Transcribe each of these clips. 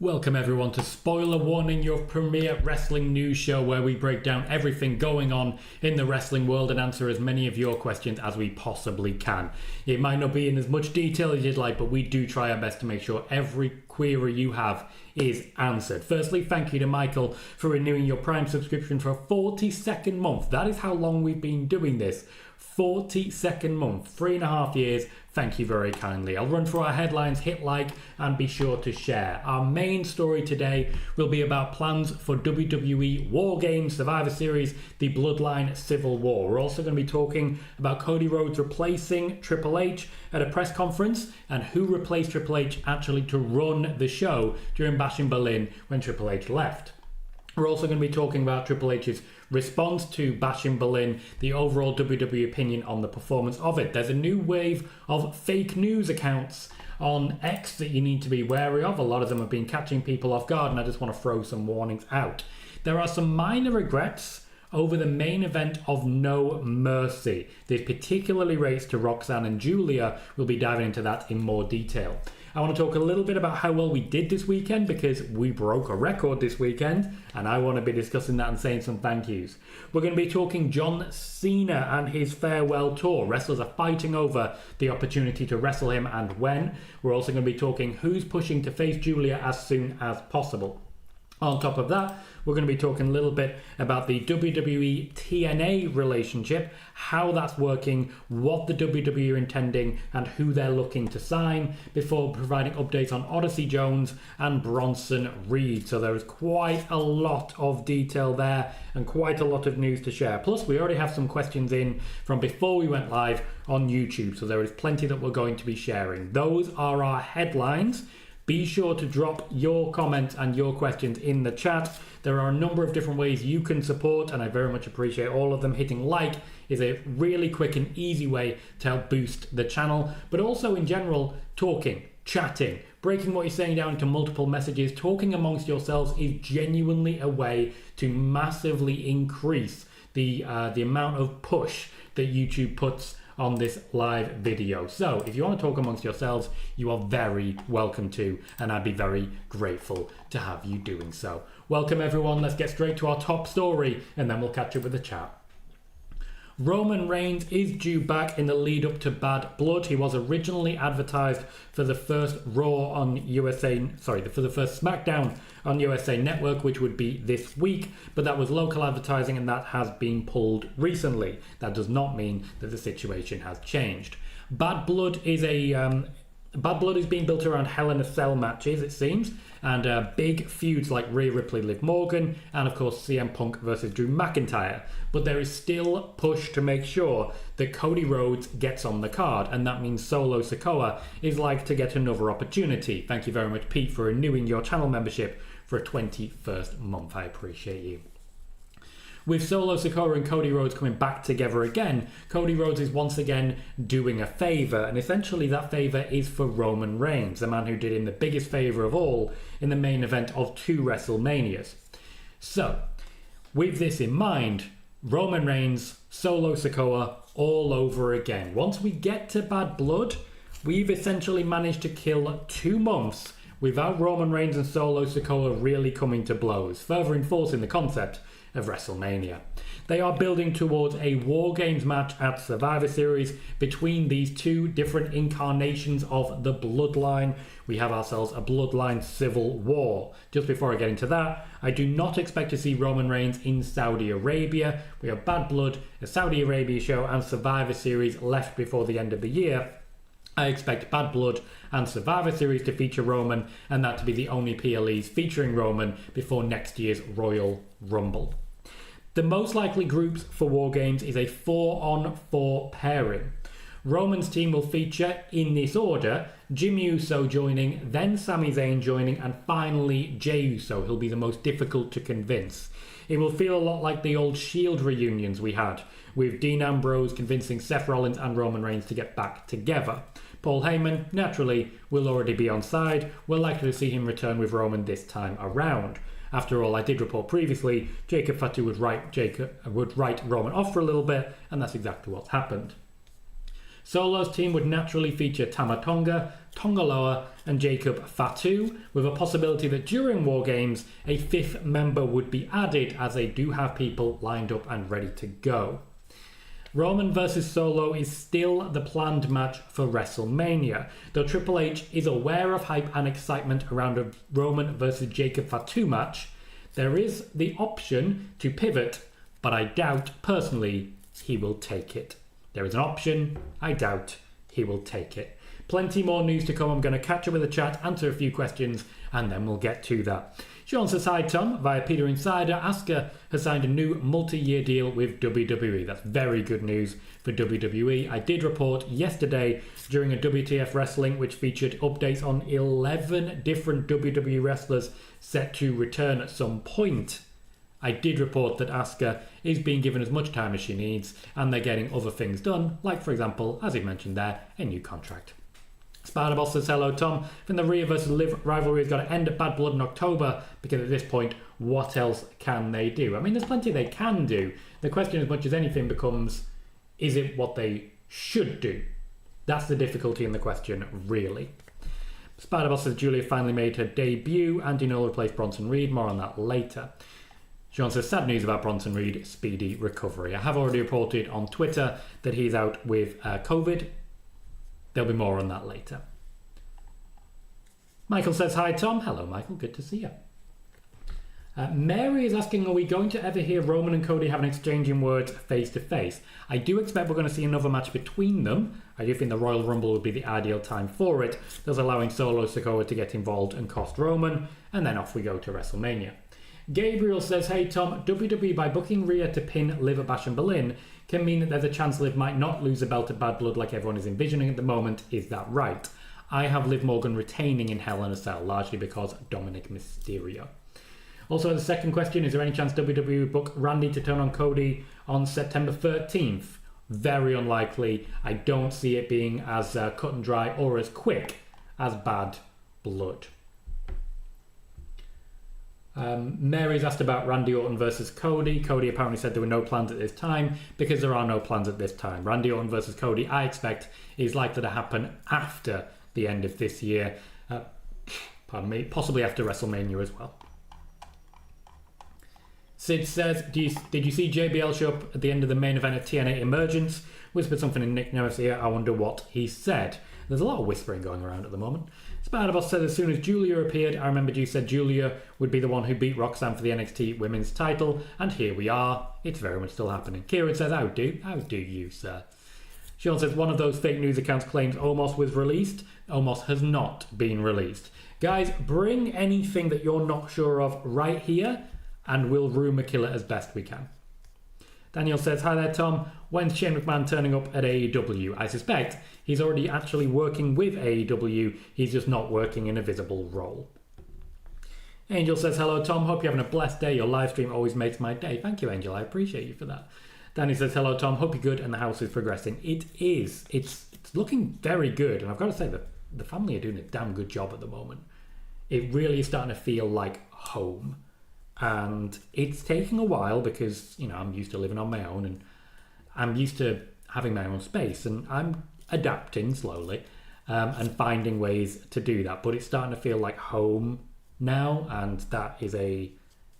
Welcome everyone to Spoiler Warning, your premier wrestling news show where we break down everything going on in the wrestling world and answer as many of your questions as we possibly can. It might not be in as much detail as you'd like, but we do try our best to make sure every query you have is answered. Firstly, thank you to Michael for renewing your Prime subscription for a 42nd month. That is how long we've been doing this. 42nd month, 3.5 years. Thank you very kindly. I'll run through our headlines, hit like, and be sure to share. Our main story today will be about plans for WWE Wargames, Survivor Series, the Bloodline Civil War. We're also going to be talking about Cody Rhodes replacing Triple H at a press conference and who replaced Triple H actually to run the show during Bash in Berlin when Triple H left. We're also going to be talking about Triple H's response to Bash in Berlin, the overall WWE opinion on the performance of it. There's a new wave of fake news accounts on X that you need to be wary of. A lot of them have been catching people off guard, and I just want to throw some warnings out. There are some minor regrets over the main event of No Mercy. This particularly relates to Roxanne and Giulia. We'll be diving into that in more detail. I want to talk a little bit about how well we did this weekend because we broke a record this weekend and I want to be discussing that and saying some thank yous. We're going to be talking John Cena and his farewell tour. Wrestlers are fighting over the opportunity to wrestle him and when. We're also going to be talking who's pushing to face Giulia as soon as possible. On top of that, we're going to be talking a little bit about the WWE TNA relationship, how that's working, what the WWE are intending, and who they're looking to sign, before providing updates on Odyssey Jones and Bronson Reed. So there is quite a lot of detail there and quite a lot of news to share. Plus, we already have some questions in from before we went live on YouTube, so there is plenty that we're going to be sharing. Those are our headlines. Be sure to drop your comments and your questions in the chat. There are a number of different ways you can support, and I very much appreciate all of them. Hitting like is a really quick and easy way to help boost the channel, but also in general, talking, chatting, breaking what you're saying down into multiple messages, talking amongst yourselves is genuinely a way to massively increase the amount of push that YouTube puts on this live video. So if you want to talk amongst yourselves, you are very welcome to, and I'd be very grateful to have you doing so. Welcome everyone, let's get straight to our top story and then we'll catch up with the chat. Roman Reigns is due back in the lead up to Bad Blood. He was originally advertised for the first Raw on for the first SmackDown on USA Network, which would be this week, but that was local advertising and that has been pulled recently. That does not mean that the situation has changed. Bad Blood is being built around Hell in a Cell matches, it seems, and big feuds like Rhea Ripley, Liv Morgan, and of course CM Punk versus Drew McIntyre. But there is still push to make sure that Cody Rhodes gets on the card, and that means Solo Sikoa is like to get another opportunity. Thank you very much, Pete, for renewing your channel membership for a 21st month. I appreciate you. With Solo Sikoa and Cody Rhodes coming back together again, Cody Rhodes is once again doing a favour, and essentially that favour is for Roman Reigns, the man who did him the biggest favour of all in the main event of 2 WrestleManias. So, with this in mind, Roman Reigns, Solo Sikoa, all over again. Once we get to Bad Blood, we've essentially managed to kill 2 months without Roman Reigns and Solo Sikoa really coming to blows, further enforcing the concept of WrestleMania. They are building towards a Wargames match at Survivor Series between these 2 different incarnations of the Bloodline. We have ourselves a Bloodline Civil War. Just before I get into that, I do not expect to see Roman Reigns in Saudi Arabia. We have Bad Blood, a Saudi Arabia show, and Survivor Series left before the end of the year. I expect Bad Blood and Survivor Series to feature Roman, and that to be the only PLEs featuring Roman before next year's Royal Rumble. The most likely groups for Wargames is a 4-on-4 pairing. Roman's team will feature, in this order, Jey Uso joining, then Sami Zayn joining, and finally Jey Uso. He'll be the most difficult to convince. It will feel a lot like the old Shield reunions we had, with Dean Ambrose convincing Seth Rollins and Roman Reigns to get back together. Paul Heyman, naturally, will already be on side. We're likely to see him return with Roman this time around. After all, I did report previously, Jacob Fatu would write Roman off for a little bit, and that's exactly what's happened. Solo's team would naturally feature Tama Tonga, Tonga Loa, and Jacob Fatu, with a possibility that during Wargames, a fifth member would be added, as they do have people lined up and ready to go. Roman vs Solo is still the planned match for WrestleMania, though Triple H is aware of hype and excitement around a Roman vs Jacob Fatu match. There is the option to pivot, but I doubt, personally, he will take it. There is an option, I doubt he will take it. Plenty more news to come. I'm going to catch up with the chat, answer a few questions, and then we'll get to that. Sean says, hi Tom, via PWInsider, Asuka has signed a new multi-year deal with WWE. That's very good news for WWE. I did report yesterday during a WTF Wrestling, which featured updates on 11 different WWE wrestlers set to return at some point. I did report that Asuka is being given as much time as she needs, and they're getting other things done, like, for example, as he mentioned there, a new contract. Spider-Boss says, hello Tom, I think the Rhea vs Liv rivalry has got to end at Bad Blood in October, because at this point, what else can they do? I mean, there's plenty they can do. The question, as much as anything, becomes, is it what they should do? That's the difficulty in the question, really. Spider-Boss says, Giulia finally made her debut. Andy Null replaced Bronson Reed. More on that later. Sean says, sad news about Bronson Reed, speedy recovery. I have already reported on Twitter that he's out with COVID. There'll be more on that later. Michael says, hi Tom. Hello Michael, good to see you. Mary is asking, are we going to ever hear Roman and Cody have an exchange in words face to face? I do expect we're going to see another match between them. I do think the Royal Rumble would be the ideal time for it, thus allowing Solo Sikoa to get involved and cost Roman, and then off we go to WrestleMania. Gabriel says, hey Tom, WWE by booking Rhea to pin Liv at Bash in Berlin can mean that there's a chance Liv might not lose a belt at Bad Blood like everyone is envisioning at the moment. Is that right? I have Liv Morgan retaining in Hell in a Cell, largely because Dominic Mysterio. Also, the second question, is there any chance WWE would book Randy to turn on Cody on September 13th? Very unlikely. I don't see it being as cut and dry or as quick as Bad Blood. Mary's asked about Randy Orton versus Cody. Cody apparently said there were no plans at this time because there are no plans at this time. Randy Orton versus Cody, I expect, is likely to happen after the end of this year. Possibly after WrestleMania as well. Sid says, did you see JBL show up at the end of the main event at TNA Emergence? Whispered something in Nick Nevis' ear. I wonder what he said. There's a lot of whispering going around at the moment. Spider-Boss said, as soon as Giulia appeared, I remembered you said Giulia would be the one who beat Roxanne for the NXT Women's title, and here we are. It's very much still happening. Kieran says, how do you, sir? Sean says, one of those fake news accounts claims Omos was released. Omos has not been released. Guys, bring anything that you're not sure of right here, and we'll rumour kill it as best we can. Daniel says, hi there, Tom. When's Shane McMahon turning up at AEW? I suspect he's already actually working with AEW. He's just not working in a visible role. Angel says, hello, Tom. Hope you're having a blessed day. Your live stream always makes my day. Thank you, Angel. I appreciate you for that. Danny says, hello, Tom. Hope you're good and the house is progressing. It is. It's looking very good. And I've got to say that the family are doing a damn good job at the moment. It really is starting to feel like home. And it's taking a while because, you know, I'm used to living on my own and I'm used to having my own space, and I'm adapting slowly and finding ways to do that. But it's starting to feel like home now, and that is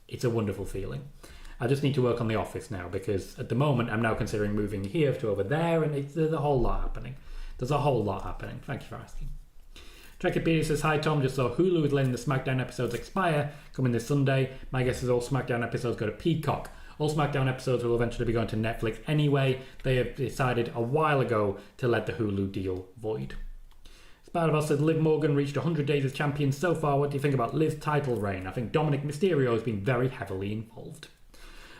it's a wonderful feeling. I just need to work on the office now because at the moment I'm now considering moving here to over there, and there's a whole lot happening. Thank you for asking. Trekkipedia says, hi Tom, just saw Hulu is letting the SmackDown episodes expire, coming this Sunday. My guess is all SmackDown episodes go to Peacock. All SmackDown episodes will eventually be going to Netflix anyway. They have decided a while ago to let the Hulu deal void. Spider-Boss says, Liv Morgan reached 100 days as champion so far. What do you think about Liv's title reign? I think Dominic Mysterio has been very heavily involved.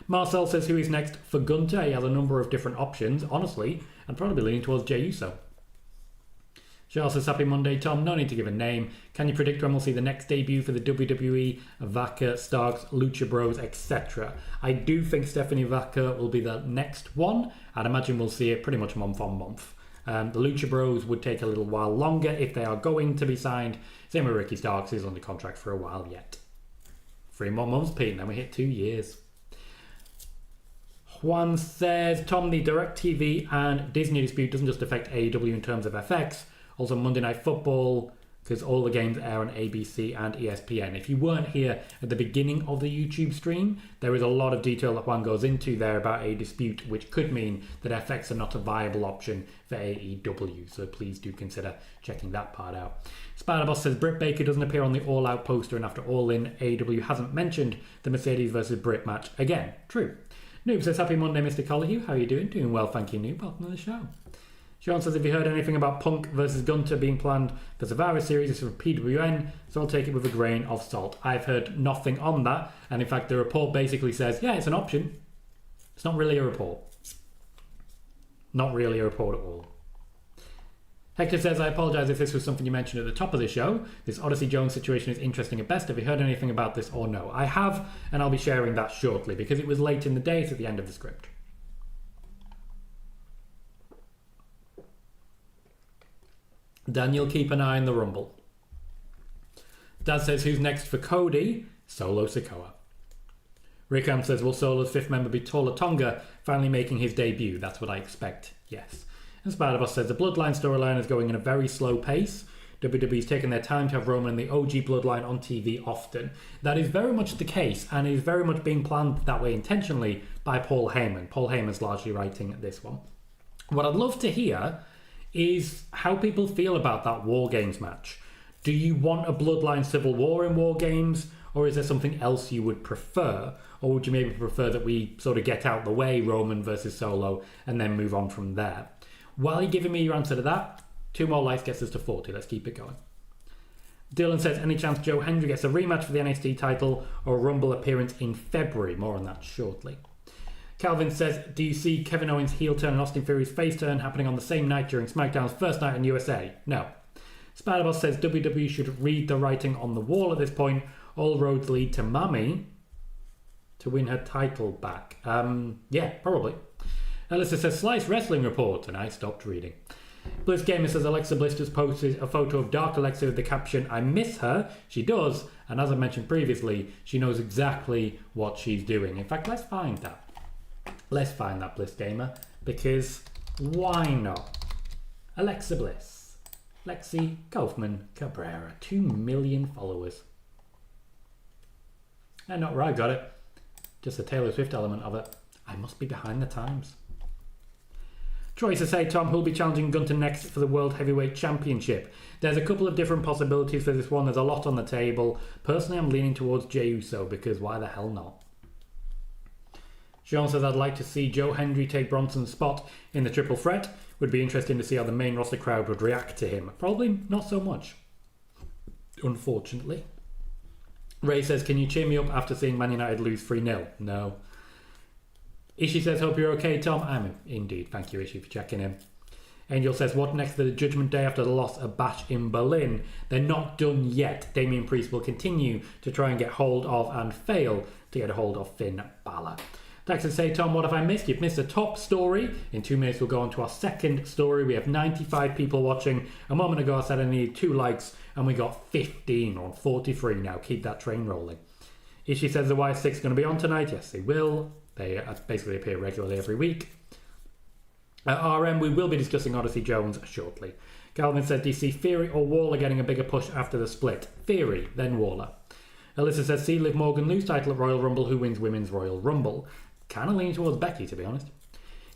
Marcel says, who is next for Gunther? He has a number of different options. Honestly, I'd probably be leaning towards Jey Uso. Charles says, happy Monday, Tom. No need to give a name. Can you predict when we'll see the next debut for the WWE? Vaca, Starks, Lucha Bros, etc. I do think Stephanie Vaca will be the next one. I'd imagine we'll see it pretty much month on month. The Lucha Bros would take a little while longer if they are going to be signed. Same with Ricky Starks, he's under contract for a while yet. 3 more months, Pete, and then we hit 2 years. Juan says, Tom, the DirecTV and Disney dispute doesn't just affect AEW in terms of FX, also Monday Night Football, because all the games air on ABC and ESPN. If you weren't here at the beginning of the YouTube stream, there is a lot of detail that Juan goes into there about a dispute, which could mean that FX are not a viable option for AEW. So please do consider checking that part out. Spider-Boss says, Britt Baker doesn't appear on the All Out poster, and after All In, AEW hasn't mentioned the Mercedes versus Britt match again. True. Noob says, happy Monday, Mr. Colohue. How are you doing? Doing well, thank you, Noob. Welcome to the show. Sean says, have you heard anything about Punk versus Gunther being planned for Survivor Series? It's from PWN, so I'll take it with a grain of salt. I've heard nothing on that, and in fact the report basically says, yeah, it's an option. It's not really a report. Not really a report at all. Hector says, I apologise if this was something you mentioned at the top of the show. This Odyssey Jones situation is interesting at best. Have you heard anything about this or no? I have, and I'll be sharing that shortly, because it was late in the day, it's at the end of the script. Daniel, keep an eye on the Rumble. Dad says, who's next for Cody? Solo Sikoa. Rickham says, will Solo's fifth member be Tama Tonga finally making his debut? That's what I expect, yes. And Spider-Boss says, the Bloodline storyline is going in a very slow pace. WWE's taken their time to have Roman and the OG Bloodline on TV often. That is very much the case, and is very much being planned that way intentionally by Paul Heyman. Paul Heyman's largely writing this one. What I'd love to hear is how people feel about that Wargames match. Do you want a Bloodline Civil War in Wargames, or is there something else you would prefer? Or would you maybe prefer that we sort of get out the way, Roman versus Solo, and then move on from there? While you're giving me your answer to that, 2 more likes gets us to 40. Let's keep it going. Dylan says, any chance Joe Hendry gets a rematch for the NXT title or a Rumble appearance in February? More on that shortly. Calvin says, do you see Kevin Owens' heel turn and Austin Theory's face turn happening on the same night during SmackDown's first night in USA? No. Spider-Boss says WWE should read the writing on the wall at this point. All roads lead to Mami to win her title back. Yeah, probably. Alyssa says, Slice Wrestling Report, and I stopped reading. Bliss Gamer says, Alexa Bliss just posted a photo of Dark Alexa with the caption, I miss her. She does, and as I mentioned previously, she knows exactly what she's doing. In fact, let's find that. Let's find that, Bliss Gamer, because why not? Alexa Bliss. Lexi Kaufman Cabrera. 2 million followers. And not where I got it. Just the Taylor Swift element of it. I must be behind the times. Troy says, hey Tom, who'll be challenging Gunther next for the World Heavyweight Championship? There's a couple of different possibilities for this one. There's a lot on the table. Personally, I'm leaning towards Jey Uso, because why the hell not? Sean says, I'd like to see Joe Hendry take Bronson's spot in the triple threat. Would be interesting to see how the main roster crowd would react to him. Probably not so much, unfortunately. Ray says, can you cheer me up after seeing Man United lose 3-0? No. Ishi says, hope you're okay, Tom. I'm indeed. Thank you, Ishi, for checking in. Angel says, what next for the Judgment Day after the loss of Bash in Berlin? They're not done yet. Damian Priest will continue to try and get hold of and fail to get a hold of Finn Balor. Thanks to say, Tom, what have I missed? You've missed a top story. In 2 minutes, we'll go on to our second story. We have 95 people watching. A moment ago, I said I needed 2 likes, and we got 15 on 43 now. Keep that train rolling. Ishi says the Y6 going to be on tonight. Yes, they will. They basically appear regularly every week. At RM, we will be discussing Odyssey Jones shortly. Calvin said, do you see Theory or Waller getting a bigger push after the split? Theory, then Waller. Alyssa says, see Liv Morgan lose title at Royal Rumble. Who wins Women's Royal Rumble? Kind of leaning towards Becky, to be honest.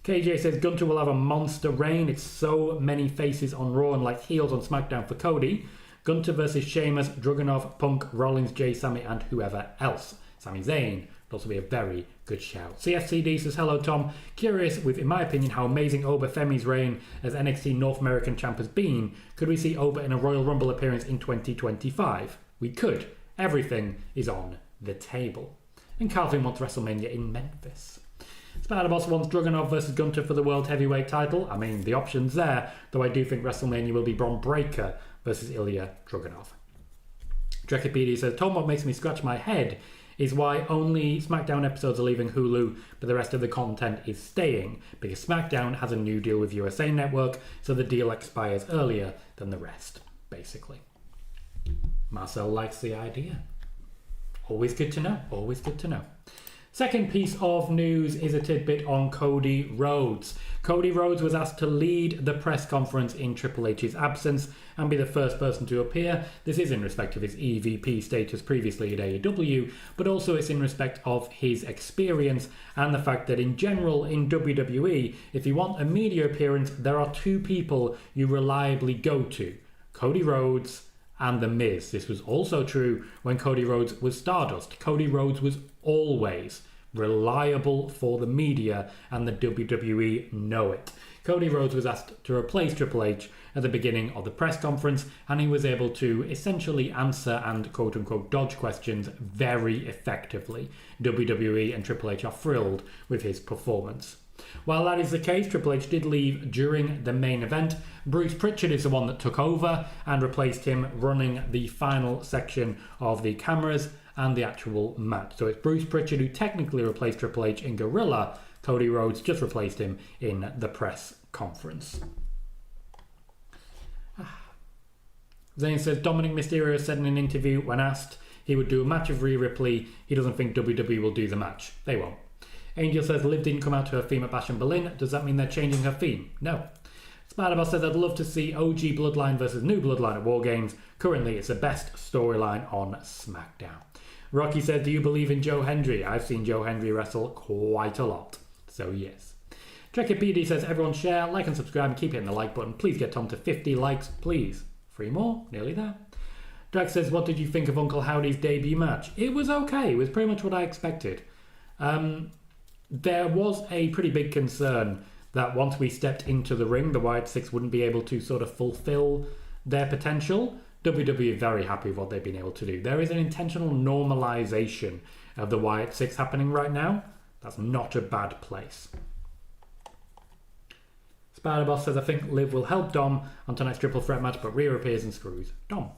KJ says, Gunther will have a monster reign. It's so many faces on Raw and like heels on SmackDown for Cody. Gunther versus Sheamus, Dragunov, Punk, Rollins, Jey, Sami, and whoever else. Sami Zayn would also be a very good shout. CFCD says, hello Tom. Curious with, in my opinion, how amazing Oba Femi's reign as NXT North American champ has been. Could we see Oba in a Royal Rumble appearance in 2025? We could. Everything is on the table. And Calvin wants WrestleMania in Memphis. Spider-Boss wants Dragunov versus Gunther for the World Heavyweight title. I mean, the option's there, though I do think WrestleMania will be Bron Breakker versus Ilya Dragunov. Drekipedia says, Tom, what makes me scratch my head is why only SmackDown episodes are leaving Hulu, but the rest of the content is staying, because SmackDown has a new deal with USA Network, so the deal expires earlier than the rest, basically. Marcel likes the idea. Always good to know. Always good to know. Second piece of news is a tidbit on Cody Rhodes. Cody Rhodes was asked to lead the press conference in Triple H's absence and be the first person to appear. This is in respect of his EVP status previously at AEW, but also it's in respect of his experience and the fact that in general in WWE, if you want a media appearance, there are two people you reliably go to: Cody Rhodes and The Miz. This was also true when Cody Rhodes was Stardust. Cody Rhodes was always reliable for the media, and the WWE know it. Cody Rhodes was asked to replace Triple H at the beginning of the press conference, and he was able to essentially answer and quote-unquote dodge questions very effectively. WWE and Triple H are thrilled with his performance. While that is the case, Triple H did leave during the main event. Bruce Pritchard is the one that took over and replaced him, running the final section of the cameras and the actual match. So it's Bruce Pritchard who technically replaced Triple H in Gorilla. Cody Rhodes just replaced him in the press conference. Zayn says Dominic Mysterio said in an interview when asked he would do a match of Rhea Ripley, he doesn't think WWE will do the match. They won't. Angel says Liv didn't come out to her theme at Bash in Berlin. Does that mean they're changing her theme? No. Spider-Boss says I'd love to see OG Bloodline versus New Bloodline at Wargames. Currently it's the best storyline on SmackDown. Rocky said, do you believe in Joe Hendry? I've seen Joe Hendry wrestle quite a lot. So yes. Trekker PD says everyone share, like and subscribe and keep hitting the like button. Please get Tom to 50 likes, please. 3 more, nearly there. Drax says, what did you think of Uncle Howdy's debut match? It was okay. It was pretty much what I expected. There was a pretty big concern that once we stepped into the ring, the Wyatt Six wouldn't be able to sort of fulfill their potential. WWE are very happy with what they've been able to do. There is an intentional normalization of the Wyatt Six happening right now. That's not a bad place. Spider-Boss says, I think Liv will help Dom on tonight's triple threat match, but Rhea appears and screws Dom.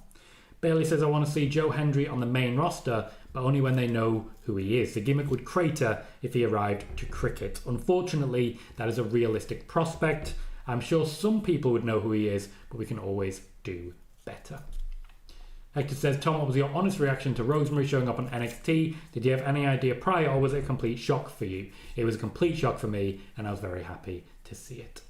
Bailey says, I want to see Joe Hendry on the main roster, but only when they know who he is. The gimmick would crater if he arrived to cricket. Unfortunately, that is a realistic prospect. I'm sure some people would know who he is, but we can always do better. Hector says, Tom, what was your honest reaction to Rosemary showing up on NXT? Did you have any idea prior, or was it a complete shock for you? It was a complete shock for me, and I was very happy to see it.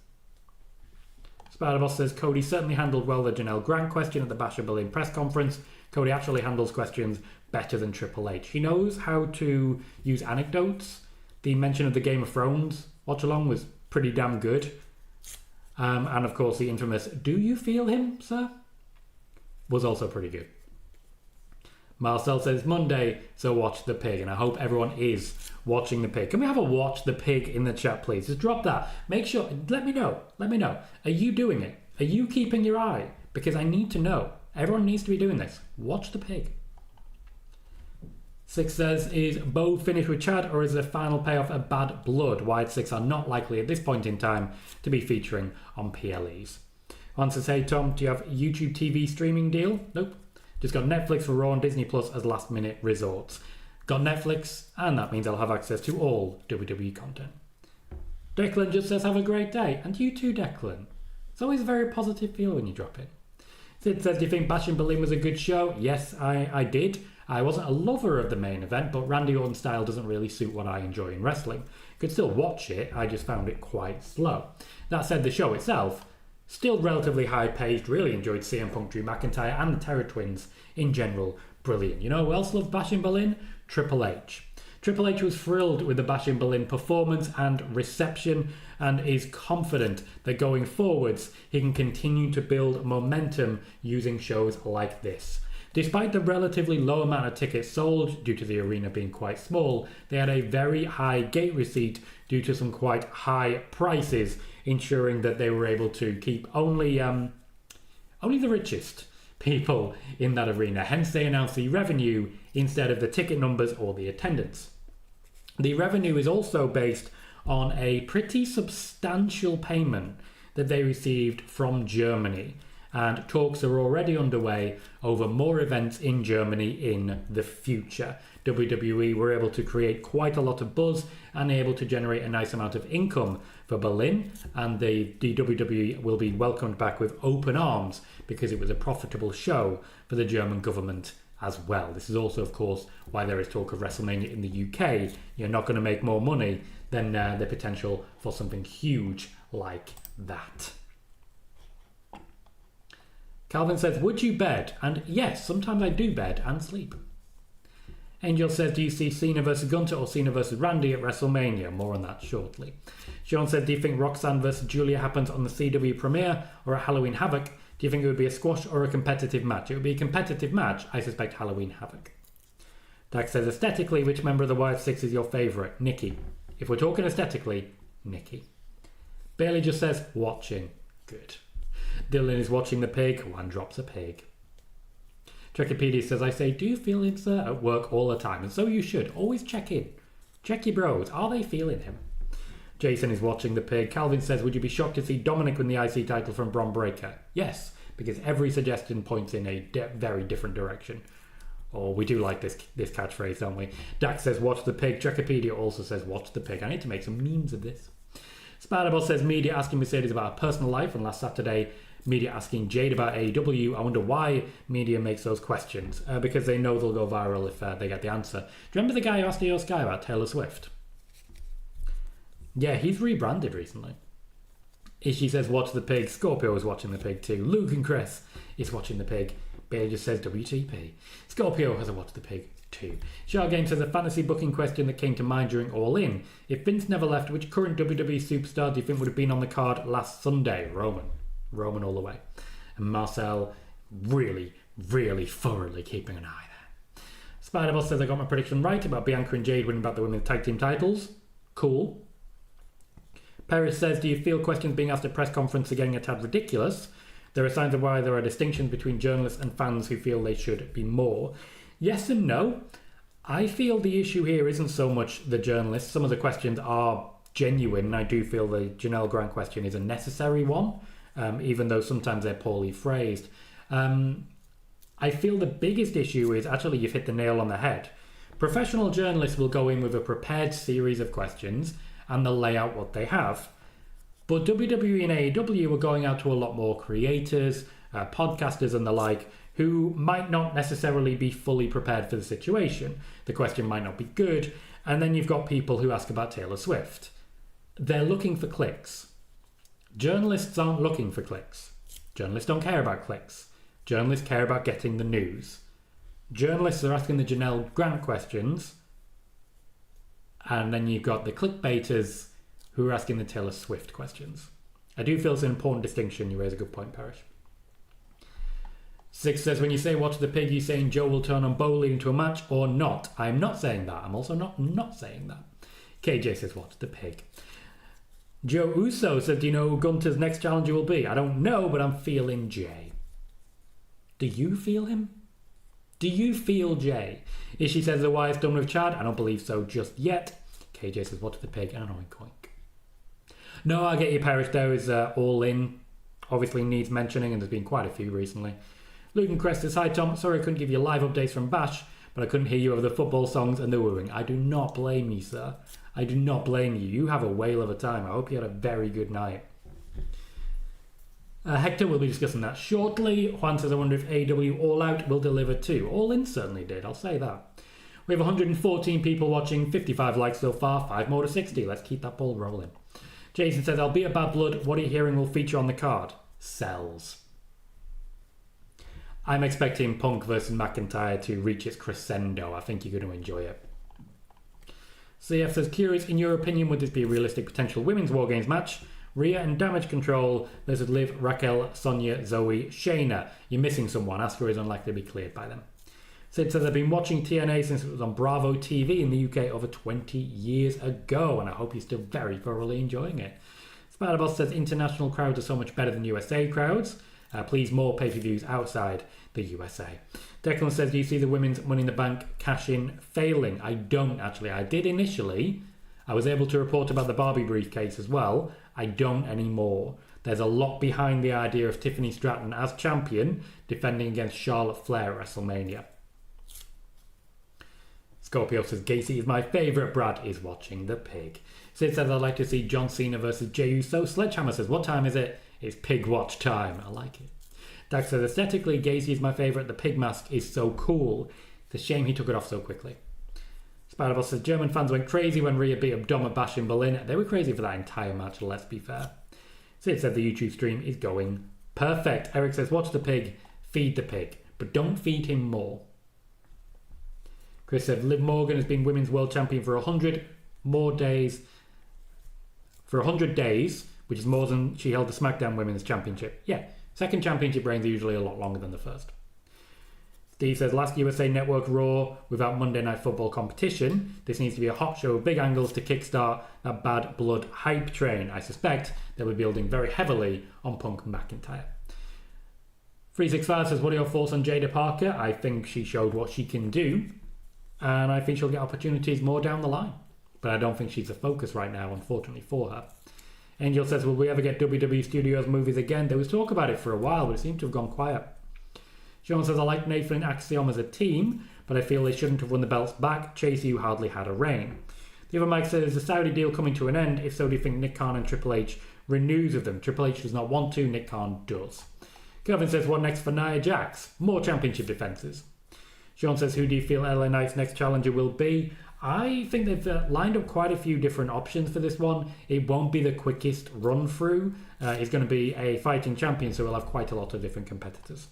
Spider-Boss says, Cody certainly handled well the Janelle Grant question at the Bash in Berlin press conference. Cody actually handles questions better than Triple H. He knows how to use anecdotes. The mention of the Game of Thrones watch-along was pretty damn good. And of course the infamous, do you feel him, sir? Was also pretty good. Marcel says, Monday, so watch the pig. And I hope everyone is watching the pig. Can we have a watch the pig in the chat, please? Just drop that. Make sure, let me know. Let me know. Are you doing it? Are you keeping your eye? Because I need to know. Everyone needs to be doing this. Watch the pig. Six says, is Bo finished with Chad, or is the final payoff a bad blood? Wyatt Six are not likely at this point in time to be featuring on PLEs. Wants to say, Tom, do you have YouTube TV streaming deal? Nope. Just got Netflix for Raw and Disney Plus as last minute resorts. Got Netflix, and that means I'll have access to all WWE content. Declan just says, have a great day. And you too, Declan. It's always a very positive feel when you drop it. Sid says, do you think Bash in Berlin was a good show? Yes, I did. I wasn't a lover of the main event, but Randy Orton's style doesn't really suit what I enjoy in wrestling. Could still watch it, I just found it quite slow. That said, the show itself, still relatively high-paced, really enjoyed CM Punk, Drew McIntyre, and the Terror Twins in general. Brilliant. You know who else loved Bash in Berlin? Triple H. Triple H was thrilled with the Bash in Berlin performance and reception, and is confident that going forwards, he can continue to build momentum using shows like this. Despite the relatively low amount of tickets sold due to the arena being quite small, they had a very high gate receipt due to some quite high prices, ensuring that they were able to keep only the richest people in that arena. Hence they announced the revenue instead of the ticket numbers or the attendance. The revenue is also based on a pretty substantial payment that they received from Germany, and talks are already underway over more events in Germany in the future. WWE were able to create quite a lot of buzz and able to generate a nice amount of income for Berlin, and the WWE will be welcomed back with open arms because it was a profitable show for the German government as well. This is also, of course, why there is talk of WrestleMania in the UK. You're not going to make more money than the potential for something huge like that. Calvin says, would you bed? And yes, sometimes I do bed and sleep. Angel says, do you see Cena versus Gunther or Cena versus Randy at WrestleMania? More on that shortly. Sean said, do you think Roxanne versus Giulia happens on the CW premiere or at Halloween Havoc? Do you think it would be a squash or a competitive match? It would be a competitive match. I suspect Halloween Havoc. Dax says, aesthetically, which member of the Wild Six is your favourite? Nikki. If we're talking aesthetically, Nikki. Bailey just says, watching. Good. Dylan is watching the pig. One drops a pig. Trekipedia says, I say, do you feel him, sir? At work all the time. And so you should. Always check in. Check your bros. Are they feeling him? Jason is watching the pig. Calvin says, would you be shocked to see Dominic win the IC title from Bron Breakker? Yes, because every suggestion points in a very different direction. Oh, we do like this catchphrase, don't we? Dax says, watch the pig. Trekipedia also says, watch the pig. I need to make some memes of this. Spiderball says, media asking Mercedes about her personal life. And last Saturday, media asking Jade about AEW. I wonder why media makes those questions. Because they know they'll go viral if they get the answer. Do you remember the guy who asked Io Sky about Taylor Swift? Yeah, he's rebranded recently. She says, watch the pig. Scorpio is watching the pig too. Luke and Chris is watching the pig. Bailey just says WTP. Scorpio has a watch the pig too. Wargames says, a fantasy booking question that came to mind during All In. If Vince never left, which current WWE superstar do you think would have been on the card last Sunday? Roman all the way. And Marcel really thoroughly keeping an eye there. Spider-Boss says, I got my prediction right about Bianca and Jade winning back the women's tag team titles. Cool. Paris says, do you feel questions being asked at press conference are getting a tad ridiculous? There are signs of why there are distinctions between journalists and fans who feel they should be more. Yes and no. I feel the issue here isn't so much the journalists. Some of the questions are genuine, and I do feel the Janelle Grant question is a necessary one, even though sometimes they're poorly phrased. I feel the biggest issue is, actually, you've hit the nail on the head. Professional journalists will go in with a prepared series of questions and they'll lay out what they have. But WWE and AEW are going out to a lot more creators, podcasters and the like, who might not necessarily be fully prepared for the situation. The question might not be good. And then you've got people who ask about Taylor Swift. They're looking for clicks. Journalists aren't looking for clicks. Journalists don't care about clicks. Journalists care about getting the news. Journalists are asking the Janelle Grant questions. And then you've got the clickbaiters who are asking the Taylor Swift questions. I do feel it's an important distinction. You raise a good point, Parrish. Six says, when you say watch the pig, you saying Joe will turn on Bo leading to a match or not? I'm not saying that. I'm also not saying that. KJ says, watch the pig. Joe Uso says, do you know who Gunther's next challenger will be? I don't know, but I'm feeling Jey. Do you feel him? Do you feel Jey? Ishii says, the Wyatt's done with Chad. I don't believe so just yet. KJ says, watch the pig. And oink oink. No, I get you, Parrish. There is All In. Obviously needs mentioning, and there's been quite a few recently. Luke and Crest says, hi Tom, sorry I couldn't give you live updates from Bash, but I couldn't hear you over the football songs and the wooing. I do not blame you, sir. I do not blame you. You have a whale of a time. I hope you had a very good night. Hector will be discussing that shortly. Juan says, I wonder if AEW All Out will deliver too. All In certainly did, I'll say that. We have 114 people watching, 55 likes so far, 5 more to 60. Let's keep that ball rolling. Jason says, I'll be a Bad Blood. What are you hearing will feature on the card? Cells. I'm expecting Punk versus McIntyre to reach its crescendo. I think you're going to enjoy it. CF says, curious, in your opinion, would this be a realistic potential women's Wargames match? Rhea and Damage Control versus Liv, Raquel, Sonya, Zoe, Shayna. You're missing someone. Asuka is unlikely to be cleared by them. Sid says, I've been watching TNA since it was on Bravo TV in the UK over 20 years ago, and I hope you're still very thoroughly enjoying it. Spider-Boss says, international crowds are so much better than USA crowds. Please, more pay-per-views outside the USA. Declan says, do you see the women's Money in the Bank cash-in failing? I don't, actually. I did initially. I was able to report about the Barbie briefcase as well. I don't anymore. There's a lot behind the idea of Tiffany Stratton as champion defending against Charlotte Flair at WrestleMania. Scorpio says, Gacy is my favourite. Brad is watching the pig. Sid says, I'd like to see John Cena versus Jey Uso. Sledgehammer says, what time is it? It's pig watch time. I like it. Dax says, aesthetically, Gacy is my favourite. The pig mask is so cool. It's a shame he took it off so quickly. Spider-Boss says, German fans went crazy when Rhea beat up Dom at Bash in Berlin. They were crazy for that entire match, let's be fair. Sid said the YouTube stream is going perfect. Eric says, watch the pig, feed the pig, but don't feed him more. Chris said, Liv Morgan has been Women's World Champion for 100 days, which is more than she held the SmackDown Women's Championship. Yeah, second championship reigns are usually a lot longer than the first. Steve says, last USA Network Raw without Monday Night Football competition. This needs to be a hot show with big angles to kickstart that bad blood hype train. I suspect they'll be building very heavily on Punk and McIntyre. 365 says, what are your thoughts on Jada Parker? I think she showed what she can do, and I think she'll get opportunities more down the line. But I don't think she's the focus right now, unfortunately for her. Angel says, will we ever get WWE Studios movies again? There was talk about it for a while, but it seemed to have gone quiet. Sean says, I like Nathan and Axiom as a team, but I feel they shouldn't have won the belts back. Chase U hardly had a reign. The other Mike says, is the Saudi deal coming to an end? If so, do you think Nick Khan and Triple H renews with them? Triple H does not want to, Nick Khan does. Kevin says, what next for Nia Jax? More championship defences. Sean says, who do you feel LA Knight's next challenger will be? I think they've lined up quite a few different options for this one. It won't be the quickest run through. It's going to be a fighting champion, so we'll have quite a lot of different competitors.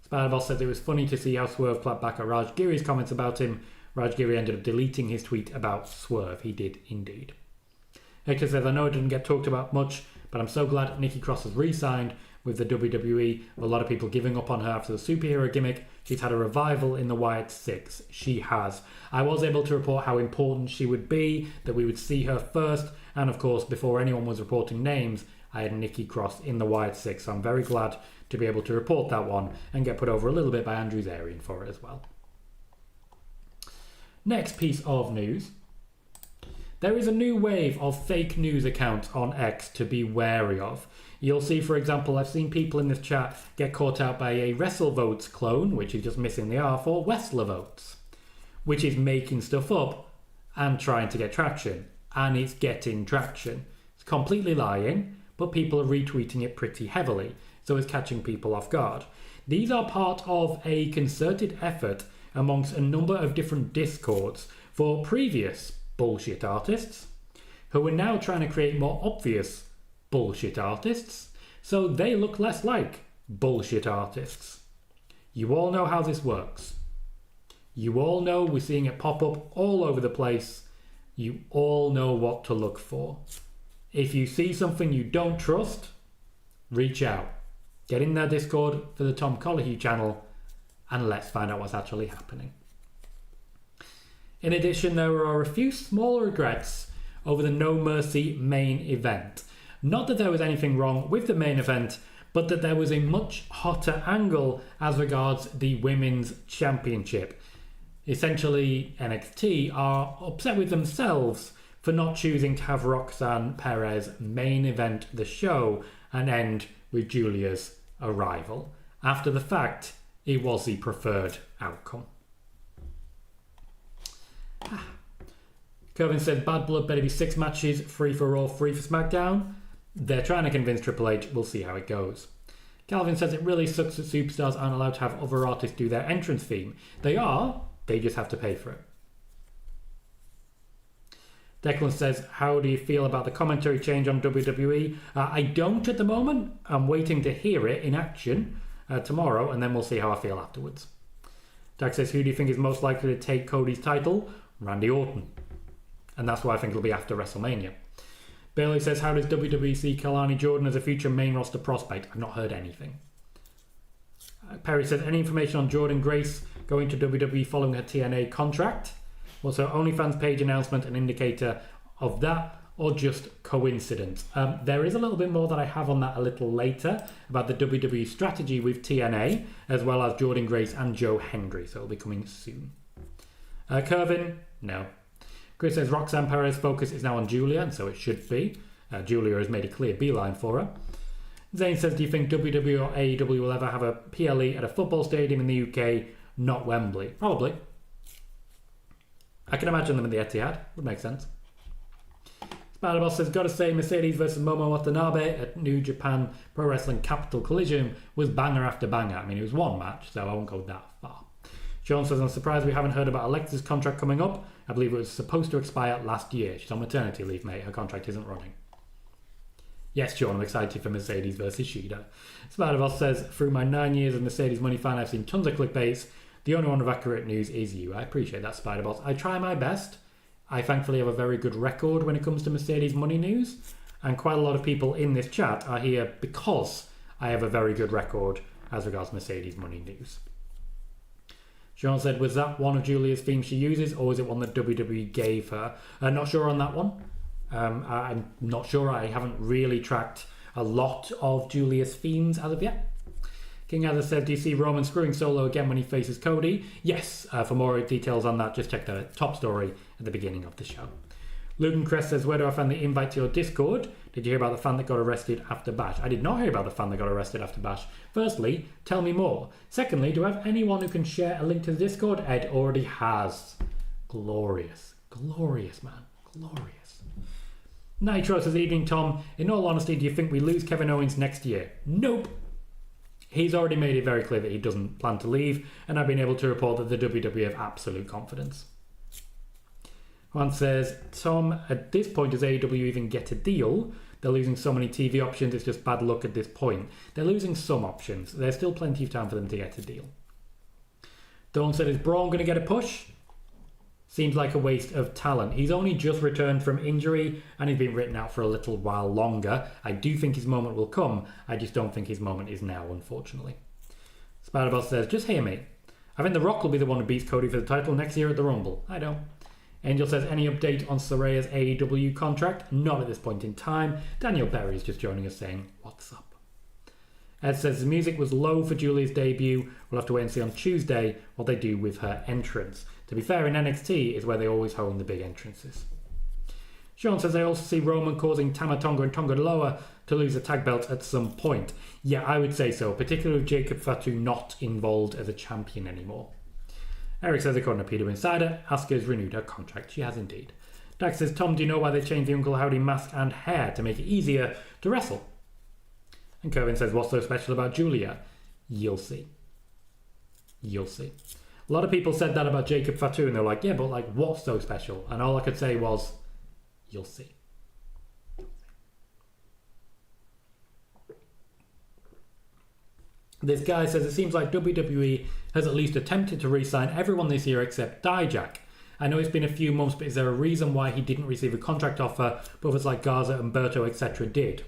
Spider-Boss says it was funny to see how Swerve clapped back at Raj Giri's comments about him. Raj Giri ended up deleting his tweet about Swerve. He did indeed. Hector says, I know it didn't get talked about much, but I'm so glad Nikki Cross has re-signed with the WWE, with a lot of people giving up on her after the superhero gimmick. She's had a revival in the Wyatt Six. She has. I was able to report how important she would be, that we would see her first, and of course, before anyone was reporting names, I had Nikki Cross in the Wyatt Six, so I'm very glad to be able to report that one and get put over a little bit by Andrew Zarian for it as well. Next piece of news. There is a new wave of fake news accounts on X to be wary of. You'll see, for example, I've seen people in this chat get caught out by a WrestleVotes clone, which is just missing the R for WrestleVotes, which is making stuff up and trying to get traction. And it's getting traction. It's completely lying, but people are retweeting it pretty heavily, so it's catching people off guard. These are part of a concerted effort amongst a number of different discords for previous bullshit artists who are now trying to create more obvious bullshit artists so they look less like bullshit artists. You all know how this works. You all know we're seeing it pop up all over the place. You all know what to look for. If you see something you don't trust, reach out. Get in their Discord for the Tom Colohue channel and let's find out what's actually happening. In addition, there are a few small regrets over the No Mercy main event. Not that there was anything wrong with the main event, but that there was a much hotter angle as regards the Women's Championship. Essentially, NXT are upset with themselves for not choosing to have Roxanne Perez main event the show and end with Giulia's arrival. After the fact, it was the preferred outcome. Kevin said, Bad Blood better be 6 matches, 3 for Raw, 3 for SmackDown. They're trying to convince Triple H. We'll see how it goes. Calvin says it really sucks that superstars aren't allowed to have other artists do their entrance theme. They are, they just have to pay for it. Declan says, how do you feel about the commentary change on WWE? I don't at the moment. I'm waiting to hear it in action tomorrow, and then we'll see how I feel afterwards. Dak says, who do you think is most likely to take Cody's title? Randy Orton. And that's why I think it'll be after WrestleMania. Bailey says, how does WWE see Kalani Jordan as a future main roster prospect? I've not heard anything. Perry says, any information on Jordan Grace going to WWE following her TNA contract? Was her OnlyFans page announcement an indicator of that, or just coincidence? There is a little bit more that I have on that a little later about the WWE strategy with TNA, as well as Jordan Grace and Joe Hendry, so it'll be coming soon. Kervin, no. Chris says Roxanne Perez's focus is now on Giulia, and so it should be. Giulia has made a clear beeline for her. Zane says, do you think WWE or AEW will ever have a PLE at a football stadium in the UK, not Wembley? Probably. I can imagine them in the Etihad. Would make sense. Spider-Boss says, gotta say, Mercedes versus Momo Watanabe at New Japan Pro Wrestling Capital Collision was banger after banger. I mean, it was one match, so I won't go that far. Sean says, I'm surprised we haven't heard about Alexa's contract coming up. I believe it was supposed to expire last year. She's on maternity leave, mate. Her contract isn't running. Yes, Sean, I'm excited for Mercedes versus Shida. Spider-Boss says, through my 9 years of Mercedes Money fan, I've seen tons of clickbaits. The only one with accurate news is you. I appreciate that, Spider-Boss. I try my best. I thankfully have a very good record when it comes to Mercedes Money news. And quite a lot of people in this chat are here because I have a very good record as regards Mercedes Money news. Sean said, was that one of Giulia's themes she uses, or is it one that WWE gave her? Not sure on that one. I'm not sure. I haven't really tracked a lot of Giulia's themes as of yet. King Azza said, do you see Roman screwing Solo again when he faces Cody? Yes. For more details on that, just check the top story at the beginning of the show. Lugan Crest says, where do I find the invite to your Discord? Did you hear about the fan that got arrested after Bash? I did not hear about the fan that got arrested after Bash. Firstly, tell me more. Secondly, do I have anyone who can share a link to the Discord? Ed already has. Glorious. Glorious, man. Glorious. Nitro says, evening, Tom. In all honesty, do you think we lose Kevin Owens next year? Nope. He's already made it very clear that he doesn't plan to leave, and I've been able to report that the WWE have absolute confidence. Juan says, Tom, at this point, does AEW even get a deal? They're losing so many TV options, it's just bad luck at this point. They're losing some options. There's still plenty of time for them to get a deal. Dawn said, is Braun going to get a push? Seems like a waste of talent. He's only just returned from injury and he's been written out for a little while longer. I do think his moment will come. I just don't think his moment is now, unfortunately. Spider-Boss says, just hear me. I think The Rock will be the one who beats Cody for the title next year at the Rumble. I don't. Angel says, any update on Soraya's AEW contract? Not at this point in time. Daniel Perry is just joining us saying, what's up? Ed says, the music was low for Giulia's debut. We'll have to wait and see on Tuesday what they do with her entrance. To be fair, in NXT is where they always hone the big entrances. Sean says, I also see Roman causing Tama Tonga and Tonga Loa to lose the tag belts at some point. Yeah, I would say so, particularly with Jacob Fatu not involved as a champion anymore. Eric says, according to PWInsider, Asuka's renewed her contract. She has indeed. Dax says, Tom, do you know why they changed the Uncle Howdy mask and hair to make it easier to wrestle? And Kervin says, what's so special about Giulia? You'll see. You'll see. A lot of people said that about Jacob Fatu, and they're like, yeah, but like, what's so special? And all I could say was, you'll see. This guy says, it seems like WWE has at least attempted to re-sign everyone this year except Dijak. I know it's been a few months, but is there a reason why he didn't receive a contract offer, but others like Garza, Umberto, etc. did?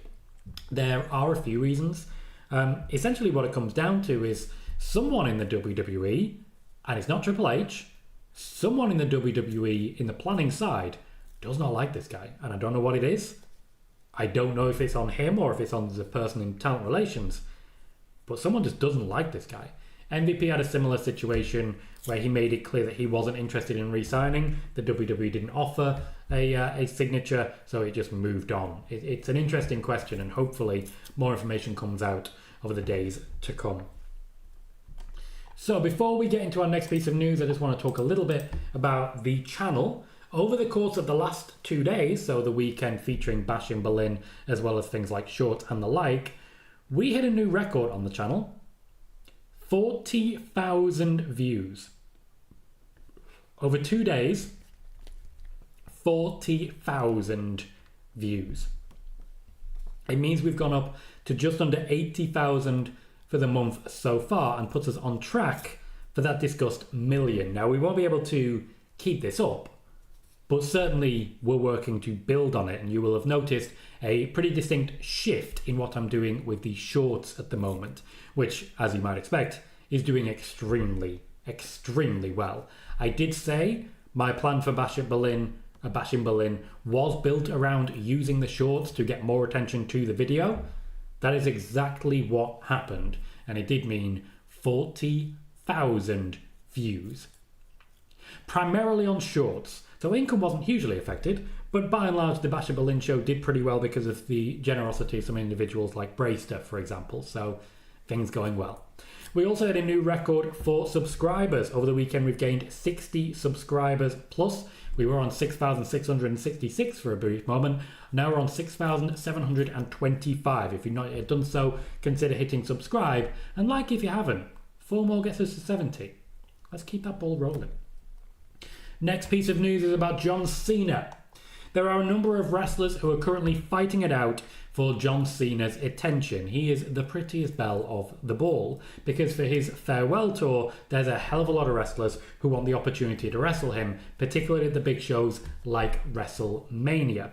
There are a few reasons. Essentially what it comes down to is someone in the WWE, and it's not Triple H, someone in the WWE in the planning side does not like this guy, and I don't know what it is. I don't know if it's on him or if it's on the person in talent relations, but someone just doesn't like this guy. MVP had a similar situation where he made it clear that he wasn't interested in re-signing. The WWE didn't offer a signature, so it just moved on. It's an interesting question, and hopefully more information comes out over the days to come. So before we get into our next piece of news, I just want to talk a little bit about the channel. Over the course of the last 2 days, so the weekend featuring Bash in Berlin, as well as things like Shorts and the like, we hit a new record on the channel. 40,000 views. Over 2 days, 40,000 views. It means we've gone up to just under 80,000 for the month so far and puts us on track for that discussed million. Now, we won't be able to keep this up, but certainly we're working to build on it, and you will have noticed a pretty distinct shift in what I'm doing with the shorts at the moment, which, as you might expect, is doing extremely, extremely well. I did say my plan for Bash in Berlin was built around using the shorts to get more attention to the video. That is exactly what happened, and it did mean 40,000 views. Primarily on shorts, so income wasn't hugely affected, but by and large the Bash in Berlin show did pretty well because of the generosity of some individuals like Brayster, for example. So things going well. We also had a new record for subscribers. Over the weekend, we've gained 60 subscribers plus. We were on 6,666 for a brief moment. Now we're on 6,725. If you've not yet done so, consider hitting subscribe. And like if you haven't, 4 more gets us to 70. Let's keep that ball rolling. Next piece of news is about John Cena. There are a number of wrestlers who are currently fighting it out for John Cena's attention. He is the prettiest belle of the ball because for his farewell tour, there's a hell of a lot of wrestlers who want the opportunity to wrestle him, particularly at the big shows like WrestleMania.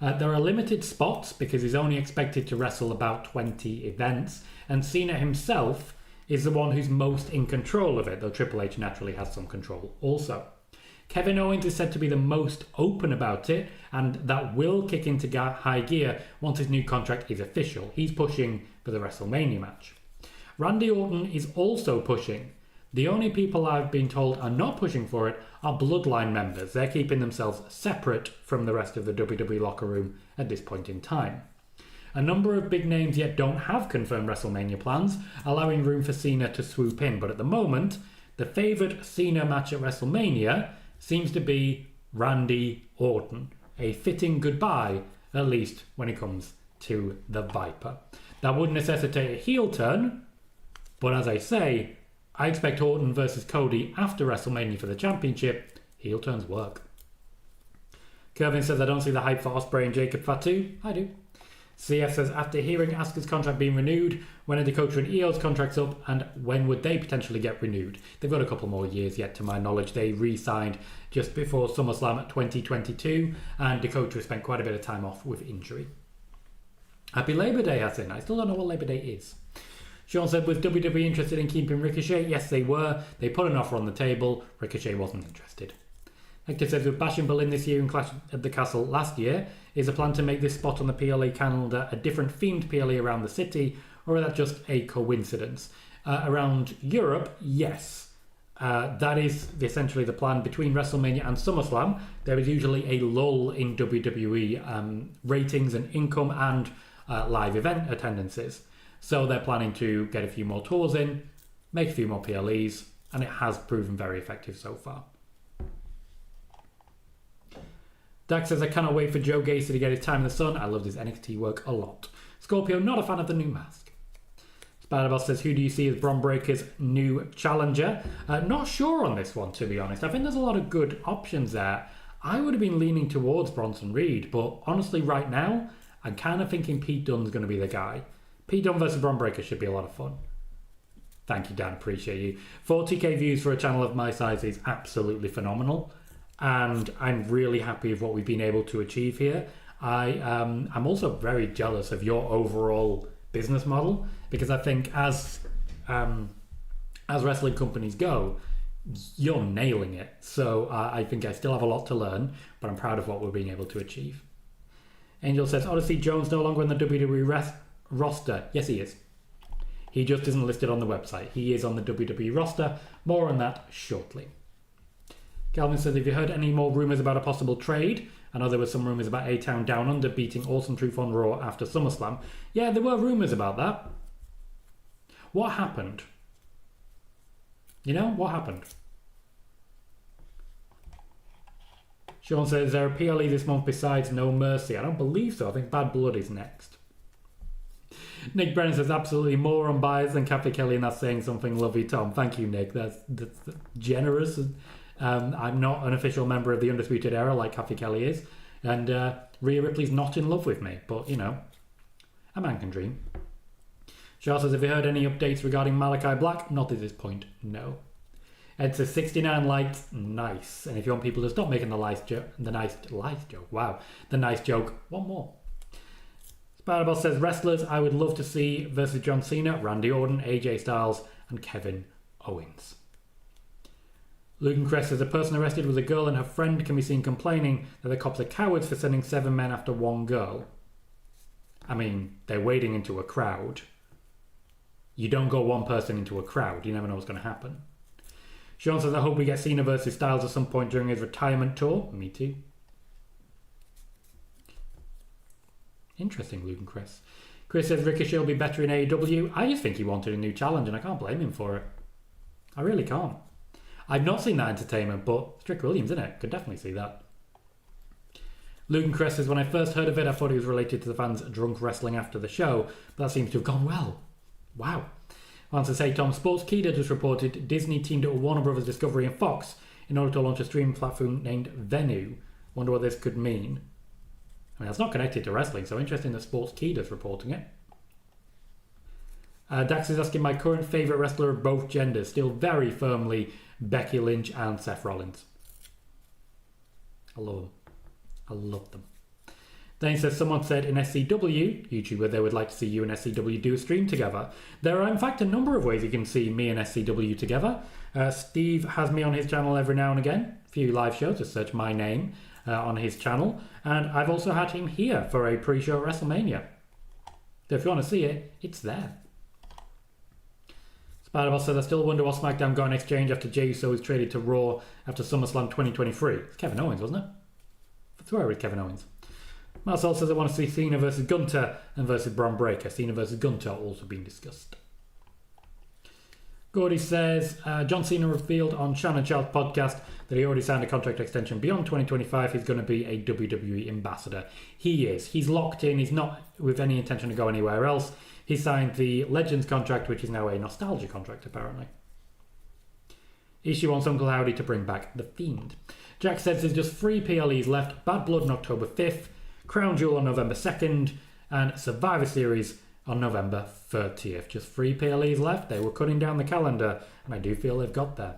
There are limited spots because he's only expected to wrestle about 20 events, and Cena himself is the one who's most in control of it, though Triple H naturally has some control also. Kevin Owens is said to be the most open about it, and that will kick into high gear once his new contract is official. He's pushing for the WrestleMania match. Randy Orton is also pushing. The only people I've been told are not pushing for it are Bloodline members. They're keeping themselves separate from the rest of the WWE locker room at this point in time. A number of big names yet don't have confirmed WrestleMania plans, allowing room for Cena to swoop in. But at the moment, the favoured Cena match at WrestleMania seems to be Randy Orton. A fitting goodbye, at least when it comes to the Viper. That would necessitate a heel turn, but as I say, I expect Orton versus Cody after WrestleMania for the championship. Heel turns work. Kervin says, I don't see the hype for Ospreay and Jacob Fatu. I do. CF says, after hearing Asuka's contract being renewed, when are Dakota and Io's contracts up and when would they potentially get renewed? They've got a couple more years yet to my knowledge. They re-signed just before SummerSlam 2022 and Dakota spent quite a bit of time off with injury. Happy Labour Day, Hassan. I still don't know what Labour Day is. Sean said, was WWE interested in keeping Ricochet? Yes, they were. They put an offer on the table. Ricochet wasn't interested. Hector says, with Bash in Berlin this year and Clash at the Castle last year, is a plan to make this spot on the PLA calendar a different themed PLA around the city, or is that just a coincidence? Around Europe, yes. That is essentially the plan. Between WrestleMania and SummerSlam, there is usually a lull in WWE ratings and income and live event attendances. So they're planning to get a few more tours in, make a few more PLEs, and it has proven very effective so far. Dax says, I cannot wait for Joe Gacy to get his time in the sun. I loved his NXT work a lot. Scorpio, not a fan of the new mask. Spider-Boss says, who do you see as Bron Breakker's new challenger? Not sure on this one, to be honest. I think there's a lot of good options there. I would have been leaning towards Bronson Reed, but honestly, right now, I'm kind of thinking Pete Dunne's going to be the guy. Pete Dunne versus Bron Breakker should be a lot of fun. Thank you, Dan. Appreciate you. 40k views for a channel of my size is absolutely phenomenal. And I'm really happy with what we've been able to achieve here. I'm also very jealous of your overall business model because I think as wrestling companies go, you're nailing it. So I think I still have a lot to learn, but I'm proud of what we're being able to achieve. Angel says, Odyssey Jones no longer on the WWE roster. Yes, he is. He just isn't listed on the website. He is on the WWE roster. More on that shortly. Calvin says, have you heard any more rumours about a possible trade? I know there were some rumours about A-Town Down Under beating Awesome Truth on Raw after SummerSlam. Yeah, there were rumours about that. What happened? You know, what happened? Sean says, is there a PLE this month besides No Mercy? I don't believe so. I think Bad Blood is next. Nick Brennan says, absolutely more unbiased than Kathy Kelly, and that's saying something. Love you, Tom. Thank you, Nick. That's generous. I'm not an official member of the Undisputed Era like Kathy Kelly is, and Rhea Ripley's not in love with me, but you know, a man can dream. Charles says, have you heard any updates regarding Malachi Black? Not at this point, no. Ed says, 69 likes, nice. And if you want people to stop making the nice joke, one more. Spider-Boss says, wrestlers I would love to see versus John Cena, Randy Orton, AJ Styles, and Kevin Owens. Luke Crest says, a person arrested was a girl and her friend can be seen complaining that the cops are cowards for sending 7 men after one girl. I mean, they're wading into a crowd. You don't go one person into a crowd. You never know what's going to happen. Sean says, I hope we get Cena versus Styles at some point during his retirement tour. Me too. Interesting, Luke and Chris. Chris says Ricochet will be better in AEW. I just think he wanted a new challenge and I can't blame him for it. I really can't. I've not seen that entertainment, but Strick Williams, isn't it? Could definitely see that. Luke and Chris says, when I first heard of it, I thought it was related to the fans drunk wrestling after the show, but that seems to have gone well. Wow. Wants to say, Tom, Sportskeeda just reported Disney teamed up with Warner Brothers Discovery and Fox in order to launch a streaming platform named Venu. Wonder what this could mean. I mean, that's not connected to wrestling, so interesting that Sportskeeda's reporting it. Dax is asking, my current favourite wrestler of both genders, still very firmly Becky Lynch and Seth Rollins. I love them. I love them. Then he says, someone said in SCW, YouTuber, they would like to see you and SCW do a stream together. There are, in fact, a number of ways you can see me and SCW together. Steve has me on his channel every now and again. A few live shows, just search my name on his channel. And I've also had him here for a pre-show at WrestleMania. So if you want to see it, it's there. Spider-Boss says, I still wonder what SmackDown got in exchange after Jey Uso was traded to Raw after SummerSlam 2023. It's Kevin Owens, wasn't it? I swear it was Kevin Owens. Marcel says, I want to see Cena versus Gunther and versus Braun Breaker. Cena versus Gunther also being discussed. Gordy says, John Cena revealed on Shannon Child's podcast that he already signed a contract extension beyond 2025. He's going to be a WWE ambassador. He is. He's locked in. He's not with any intention to go anywhere else. He signed the Legends contract, which is now a nostalgia contract, apparently. Issue wants Uncle Howdy to bring back The Fiend. Jack says there's just 3 PLEs left. Bad Blood on October 5th, Crown Jewel on November 2nd, and Survivor Series on November 30th. Just 3 PLEs left. They were cutting down the calendar, and I do feel they've got there.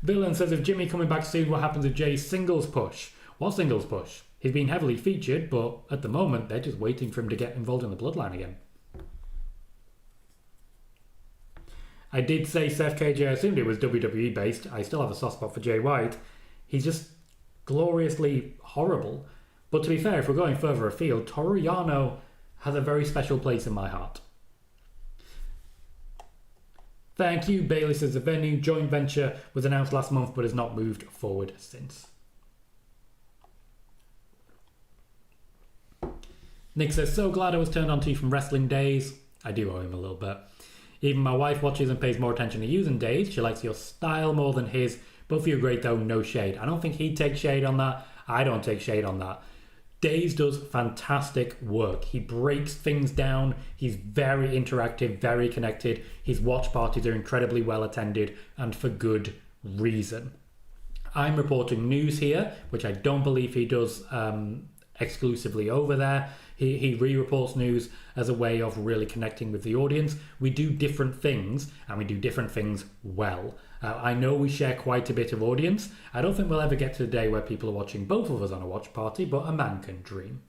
Villain says, if Jimmy coming back soon, what happens with Jay's singles push? What singles push? He's been heavily featured, but at the moment, they're just waiting for him to get involved in the Bloodline again. I did say Seth KJ, I assumed it was WWE based. I still have a soft spot for Jay White. He's just gloriously horrible. But to be fair, if we're going further afield, Toru Yano has a very special place in my heart. Thank you. Bailey says the Venue joint venture was announced last month but has not moved forward since. Nick says, so glad I was turned on to you from wrestling days. I do owe him a little bit. Even my wife watches and pays more attention to you than Days. She likes your style more than his. Both of you are great though, no shade. I don't think he'd take shade on that. I don't take shade on that. Days does fantastic work. He breaks things down. He's very interactive, very connected. His watch parties are incredibly well attended and for good reason. I'm reporting news here, which I don't believe he does exclusively over there. He re-reports news as a way of really connecting with the audience. We do different things, and we do different things well. I know we share quite a bit of audience. I don't think we'll ever get to the day where people are watching both of us on a watch party, but a man can dream.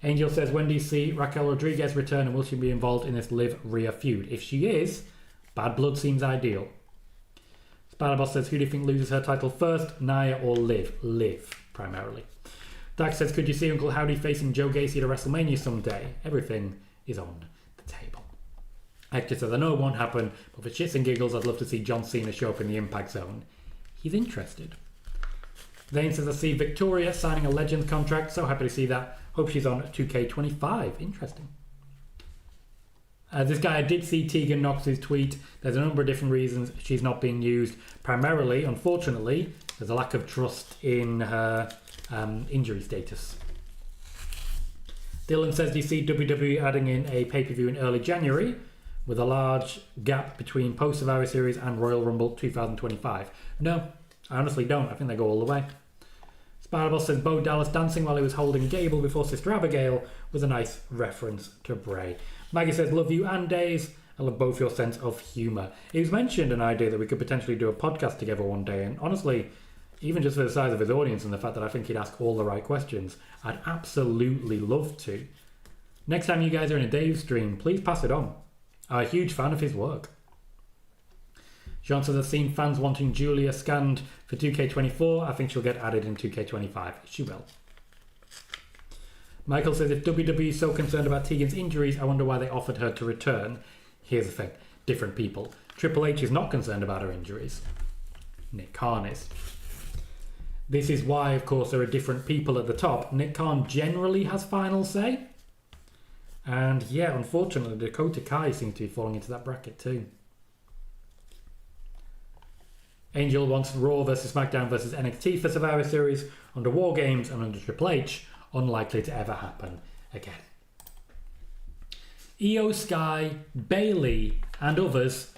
Angel says, when do you see Raquel Rodriguez return, and will she be involved in this Liv-Rhea feud? If she is, Bad Blood seems ideal. Spider-Boss says, who do you think loses her title first, Nia or Liv? Liv, primarily. Dax says, could you see Uncle Howdy facing Joe Gacy at WrestleMania someday? Everything is on the table. Hector says, I know it won't happen, but for shits and giggles, I'd love to see John Cena show up in the Impact Zone. He's interested. Zane says, I see Victoria signing a Legends contract. So happy to see that. Hope she's on 2K25. Interesting. This guy, I did see Tegan Knox's tweet. There's a number of different reasons she's not being used. Primarily, unfortunately, there's a lack of trust in her injury status. Dylan says, do you see WWE adding in a pay-per-view in early January with a large gap between post-Survivor Series and Royal Rumble 2025? No, I honestly don't. I think they go all the way. Spider-Boss says, Bo Dallas dancing while he was holding Gable before Sister Abigail was a nice reference to Bray. Maggie says, love you and Days. I love both your sense of humour. It was mentioned an idea that we could potentially do a podcast together one day, and honestly, even just for the size of his audience and the fact that I think he'd ask all the right questions, I'd absolutely love to. Next time you guys are in a Dave stream, please pass it on. I'm a huge fan of his work. Sean says, I've seen fans wanting Giulia scanned for 2K24. I think she'll get added in 2K25. She will. Michael says, if WWE is so concerned about Tegan's injuries, I wonder why they offered her to return. Here's the thing. Different people. Triple H is not concerned about her injuries. Nick Khan is. This is why, of course, there are different people at the top. Nick Khan generally has final say. And yeah, unfortunately, Dakota Kai seems to be falling into that bracket too. Angel wants Raw versus SmackDown versus NXT for Survivor Series under Wargames and under Triple H. Unlikely to ever happen again. Io Sky, Bayley, and others,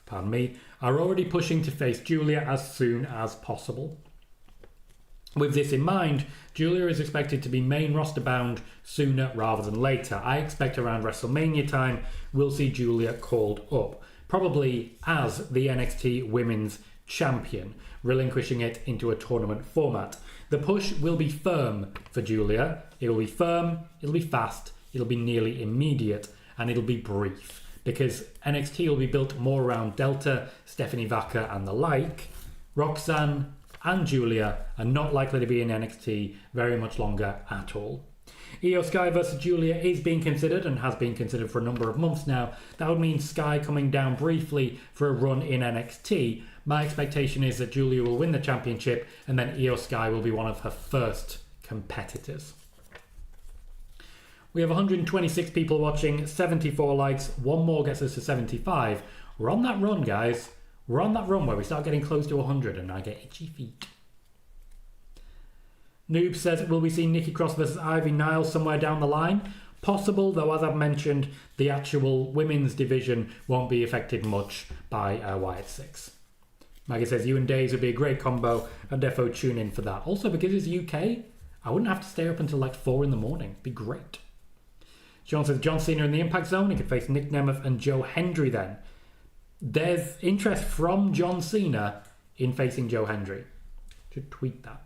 pardon me, are already pushing to face Giulia as soon as possible. With this in mind, Giulia is expected to be main roster bound sooner rather than later. I expect around WrestleMania time we'll see Giulia called up, probably as the NXT Women's Champion, relinquishing it into a tournament format. The push will be firm for Giulia. It'll be firm, it'll be fast, it'll be nearly immediate, and it'll be brief, because NXT will be built more around Delta, Stephanie Vaca and the like. Roxanne and Giulia are not likely to be in NXT very much longer at all. Io Sky versus Giulia is being considered and has been considered for a number of months now. That would mean Sky coming down briefly for a run in NXT. My expectation is that Giulia will win the championship and then Io Sky will be one of her first competitors. We have 126 people watching, 74 likes, one more gets us to 75. We're on that run, guys. We're on that run where we start getting close to 100 and I get itchy feet. Noob says, will we see Nikki Cross versus Ivy Nile somewhere down the line? Possible, though as I've mentioned, the actual women's division won't be affected much by Wyatt 6. Maggie says, you and Days would be a great combo. I'd defo tune in for that. Also, because it's UK, I wouldn't have to stay up until like 4 in the morning. It'd be great. John says, John Cena in the Impact Zone. He could face Nick Nemeth and Joe Hendry then. There's interest from John Cena in facing Joe Hendry. Should tweet that.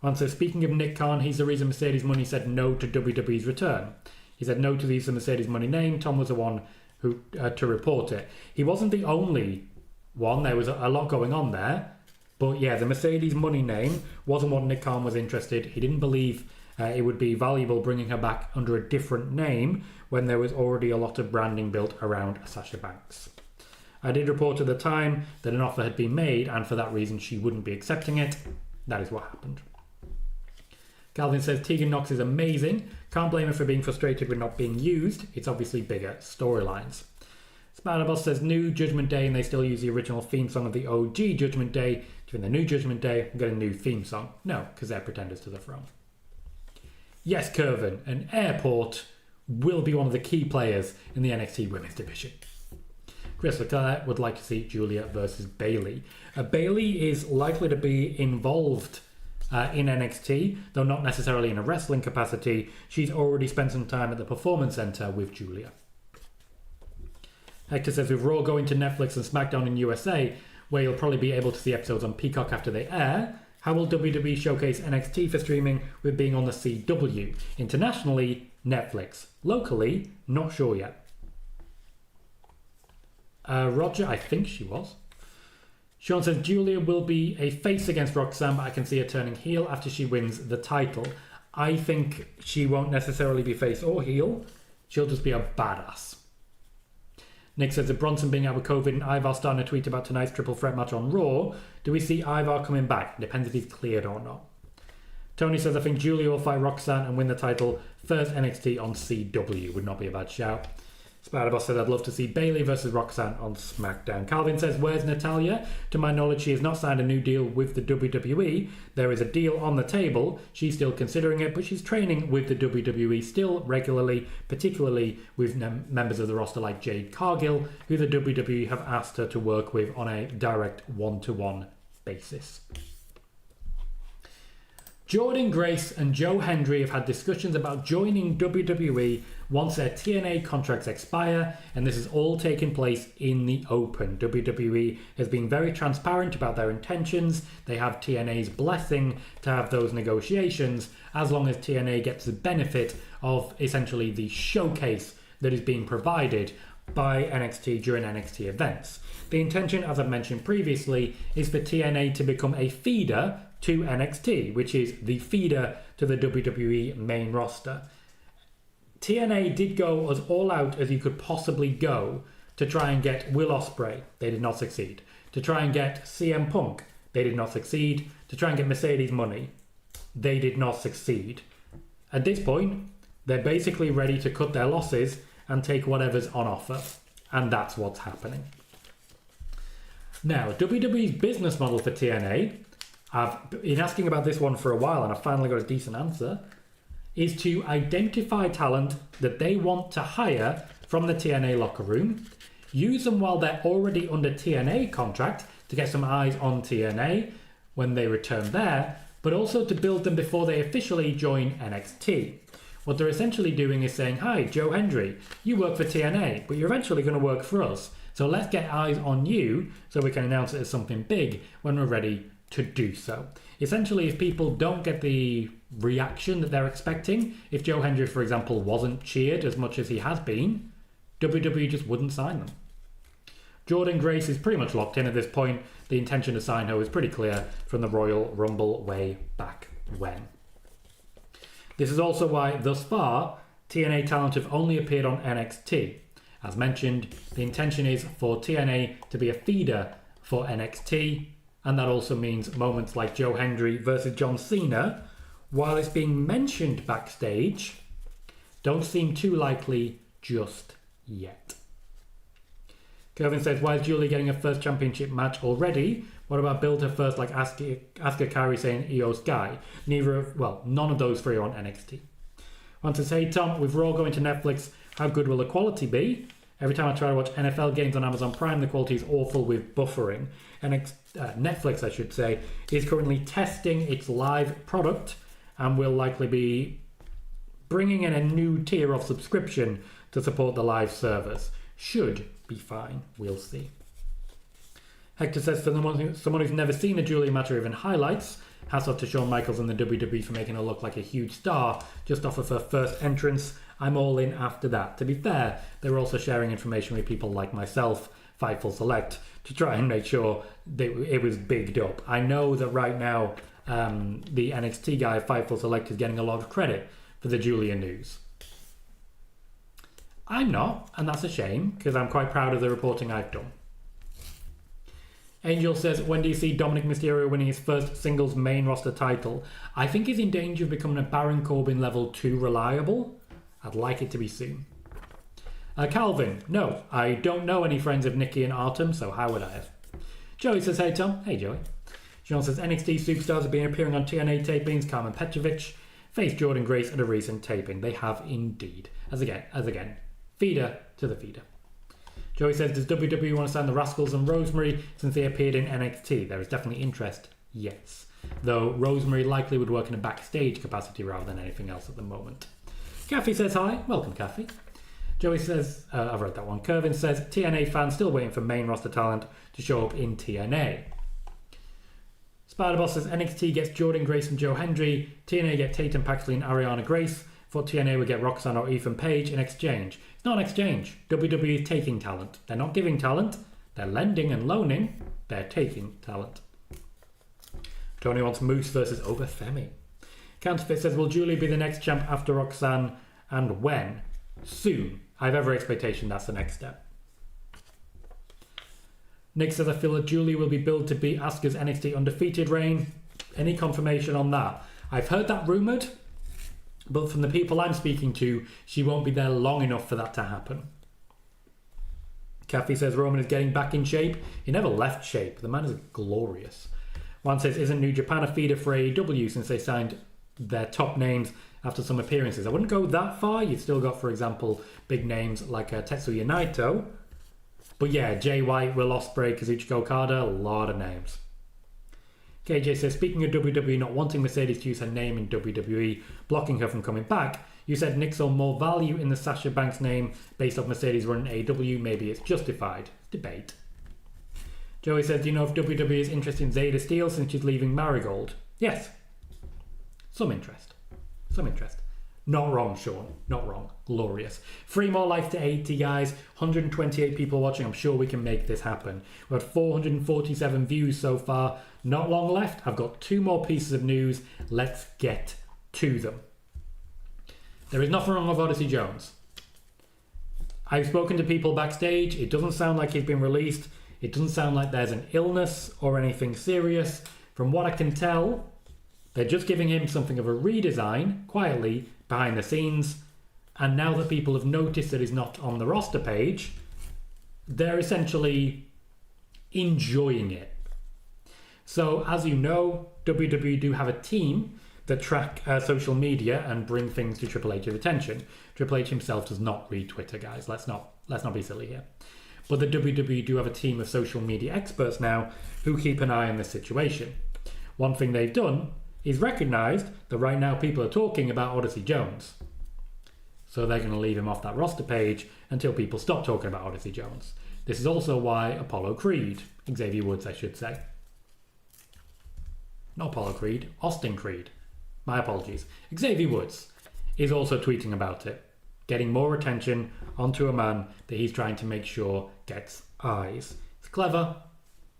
And so speaking of Nick Khan, he's the reason Mercedes Money said no to WWE's return. He said no to the use of Mercedes Money name. Tom was the one who to report it. He wasn't the only one. There was a lot going on there. But yeah, the Mercedes Money name wasn't what Nick Khan was interested. He didn't believe it would be valuable bringing her back under a different name when there was already a lot of branding built around Sasha Banks. I did report at the time that an offer had been made and for that reason she wouldn't be accepting it. That is what happened. Calvin says, Tegan Nox is amazing. Can't blame her for being frustrated with not being used. It's obviously bigger storylines. Spider-Boss says, new Judgment Day and they still use the original theme song of the OG Judgment Day. During the new Judgment Day, we've got a new theme song. No, because they're pretenders to the throne. Yes, Curvin, an airport will be one of the key players in the NXT Women's Division. Chris Leclerc would like to see Giulia versus Bayley. Bayley is likely to be involved in NXT, though not necessarily in a wrestling capacity. She's already spent some time at the Performance Center with Giulia. Hector says, with Raw going to Netflix and SmackDown in USA, where you'll probably be able to see episodes on Peacock after they air, how will WWE showcase NXT for streaming with being on the CW? Internationally, Netflix. Locally, not sure yet. Roger, I think she was. Sean says, Giulia will be a face against Roxanne, but I can see her turning heel after she wins the title. I think she won't necessarily be face or heel. She'll just be a badass. Nick says, if Bronson being out with COVID and Ivar starting to tweet about tonight's triple threat match on Raw, do we see Ivar coming back? It depends if he's cleared or not. Tony says, I think Giulia will fight Roxanne and win the title. First NXT on CW would not be a bad shout. Spider-Boss says, I'd love to see Bayley versus Roxanne on SmackDown. Calvin says, where's Natalya? To my knowledge, she has not signed a new deal with the WWE. There is a deal on the table. She's still considering it, but she's training with the WWE still regularly, particularly with members of the roster like Jade Cargill, who the WWE have asked her to work with on a direct one-to-one basis. Jordan Grace and Joe Hendry have had discussions about joining WWE once their TNA contracts expire, and this has all taken place in the open. WWE has been very transparent about their intentions. They have TNA's blessing to have those negotiations, as long as TNA gets the benefit of essentially the showcase that is being provided by NXT during NXT events. The intention, as I've mentioned previously, is for TNA to become a feeder to NXT, which is the feeder to the WWE main roster. TNA did go as all out as you could possibly go to try and get Will Ospreay. They did not succeed. To try and get CM Punk. They did not succeed. To try and get Mercedes Money. They did not succeed. At this point, They're basically ready to cut their losses and take whatever's on offer. And that's what's happening. Now, WWE's business model for TNA, I've been asking about this one for a while and I finally got a decent answer, is to identify talent that they want to hire from the TNA locker room, use them while they're already under TNA contract to get some eyes on TNA when they return there, but also to build them before they officially join NXT. What they're essentially doing is saying, hi, Joe Hendry, you work for TNA, but you're eventually going to work for us. So let's get eyes on you so we can announce it as something big when we're ready to do so. Essentially, if people don't get the reaction that they're expecting, if Joe Hendry, for example, wasn't cheered as much as he has been, WWE just wouldn't sign them. Jordynne Grace is pretty much locked in at this point. The intention to sign her was pretty clear from the Royal Rumble way back when. This is also why, thus far, TNA talent have only appeared on NXT. As mentioned, the intention is for TNA to be a feeder for NXT, and that also means moments like Joe Hendry versus John Cena, while it's being mentioned backstage, don't seem too likely just yet. Kevin says, why is Giulia getting a first championship match already? What about build her first like Asuka Kairi saying Io Sky? None of those three are on NXT. Want to say, Tom, with Raw going to Netflix, how good will the quality be? Every time I try to watch NFL games on Amazon Prime, the quality is awful with buffering. Netflix, I should say, is currently testing its live product and will likely be bringing in a new tier of subscription to support the live service. Should be fine, we'll see. Hector says, for someone who's never seen a Giulia match or even highlights, hats off to Shawn Michaels and the WWE for making her look like a huge star just off of her first entrance. I'm all in after that. To be fair, they were also sharing information with people like myself, Fightful Select, to try and make sure that it was bigged up. I know that right now, the NXT guy, Fightful Select, is getting a lot of credit for the Giulia news. I'm not, and that's a shame, because I'm quite proud of the reporting I've done. Angel says, when do you see Dominic Mysterio winning his first singles main roster title? I think he's in danger of becoming a Baron Corbin level 2 reliable. I'd like it to be soon. Calvin, no, I don't know any friends of Nikki and Artem, so how would I have? Joey says, hey Tom. Hey Joey. John says, NXT superstars have been appearing on TNA tapings. Carmen Petrovic faced Jordynne Grace at a recent taping. They have indeed. As again, feeder to the feeder. Joey says, does WWE want to sign the Rascals and Rosemary since they appeared in NXT? There is definitely interest, yes. Though Rosemary likely would work in a backstage capacity rather than anything else at the moment. Kathy says hi. Welcome, Kathy. Joey says, I've read that one. Kervin says, TNA fans still waiting for main roster talent to show up in TNA. Spider-Boss says, NXT gets Jordynne Grace and Joe Hendry. TNA get Tatum Paxley and Ariana Grace. Thought TNA would get Roxanne or Ethan Page in exchange. It's not an exchange. WWE is taking talent. They're not giving talent. They're lending and loaning. They're taking talent. Tony wants Moose versus Obafemi. Counterfeit says, will Giulia be the next champ after Roxanne, and when? Soon. I have every expectation that's the next step. Nick says, I feel that Giulia will be billed to beat Asuka's NXT undefeated reign. Any confirmation on that? I've heard that rumoured, but from the people I'm speaking to, she won't be there long enough for that to happen. Kathy says, Roman is getting back in shape. He never left shape. The man is glorious. One says, isn't New Japan a feeder for AEW since they signed their top names after some appearances? I wouldn't go that far. You've still got, for example, big names like Tetsuya Naito. But yeah, Jay White, Will Ospreay, Kazuchika Okada, a lot of names. KJ says, speaking of WWE not wanting Mercedes to use her name in WWE, blocking her from coming back, you said Nick saw more value in the Sasha Banks name based off Mercedes running AEW. Maybe it's justified. Debate. Joey says, do you know if WWE is interested in Zeta Steele since she's leaving Marigold? Yes. Some interest. Not wrong, Sean. Not wrong. Glorious. 3 more likes to 80, guys. 128 people watching. I'm sure we can make this happen. We've had 447 views so far. Not long left. I've got 2 more pieces of news. Let's get to them. There is nothing wrong with Odyssey Jones. I've spoken to people backstage. It doesn't sound like he's been released. It doesn't sound like there's an illness or anything serious. From what I can tell, they're just giving him something of a redesign, quietly, behind the scenes, And now that people have noticed that he's not on the roster page, they're essentially enjoying it. So, as you know, WWE do have a team that track social media and bring things to Triple H's attention. Triple H himself does not read Twitter, guys. Let's not be silly here. But the WWE do have a team of social media experts now who keep an eye on this situation. One thing they've done is recognised that right now people are talking about Odyssey Jones. So they're going to leave him off that roster page until people stop talking about Odyssey Jones. This is also why Apollo Creed, Xavier Woods I should say. Not Apollo Creed, Austin Creed. My apologies. Xavier Woods is also tweeting about it, getting more attention onto a man that he's trying to make sure gets eyes. It's clever,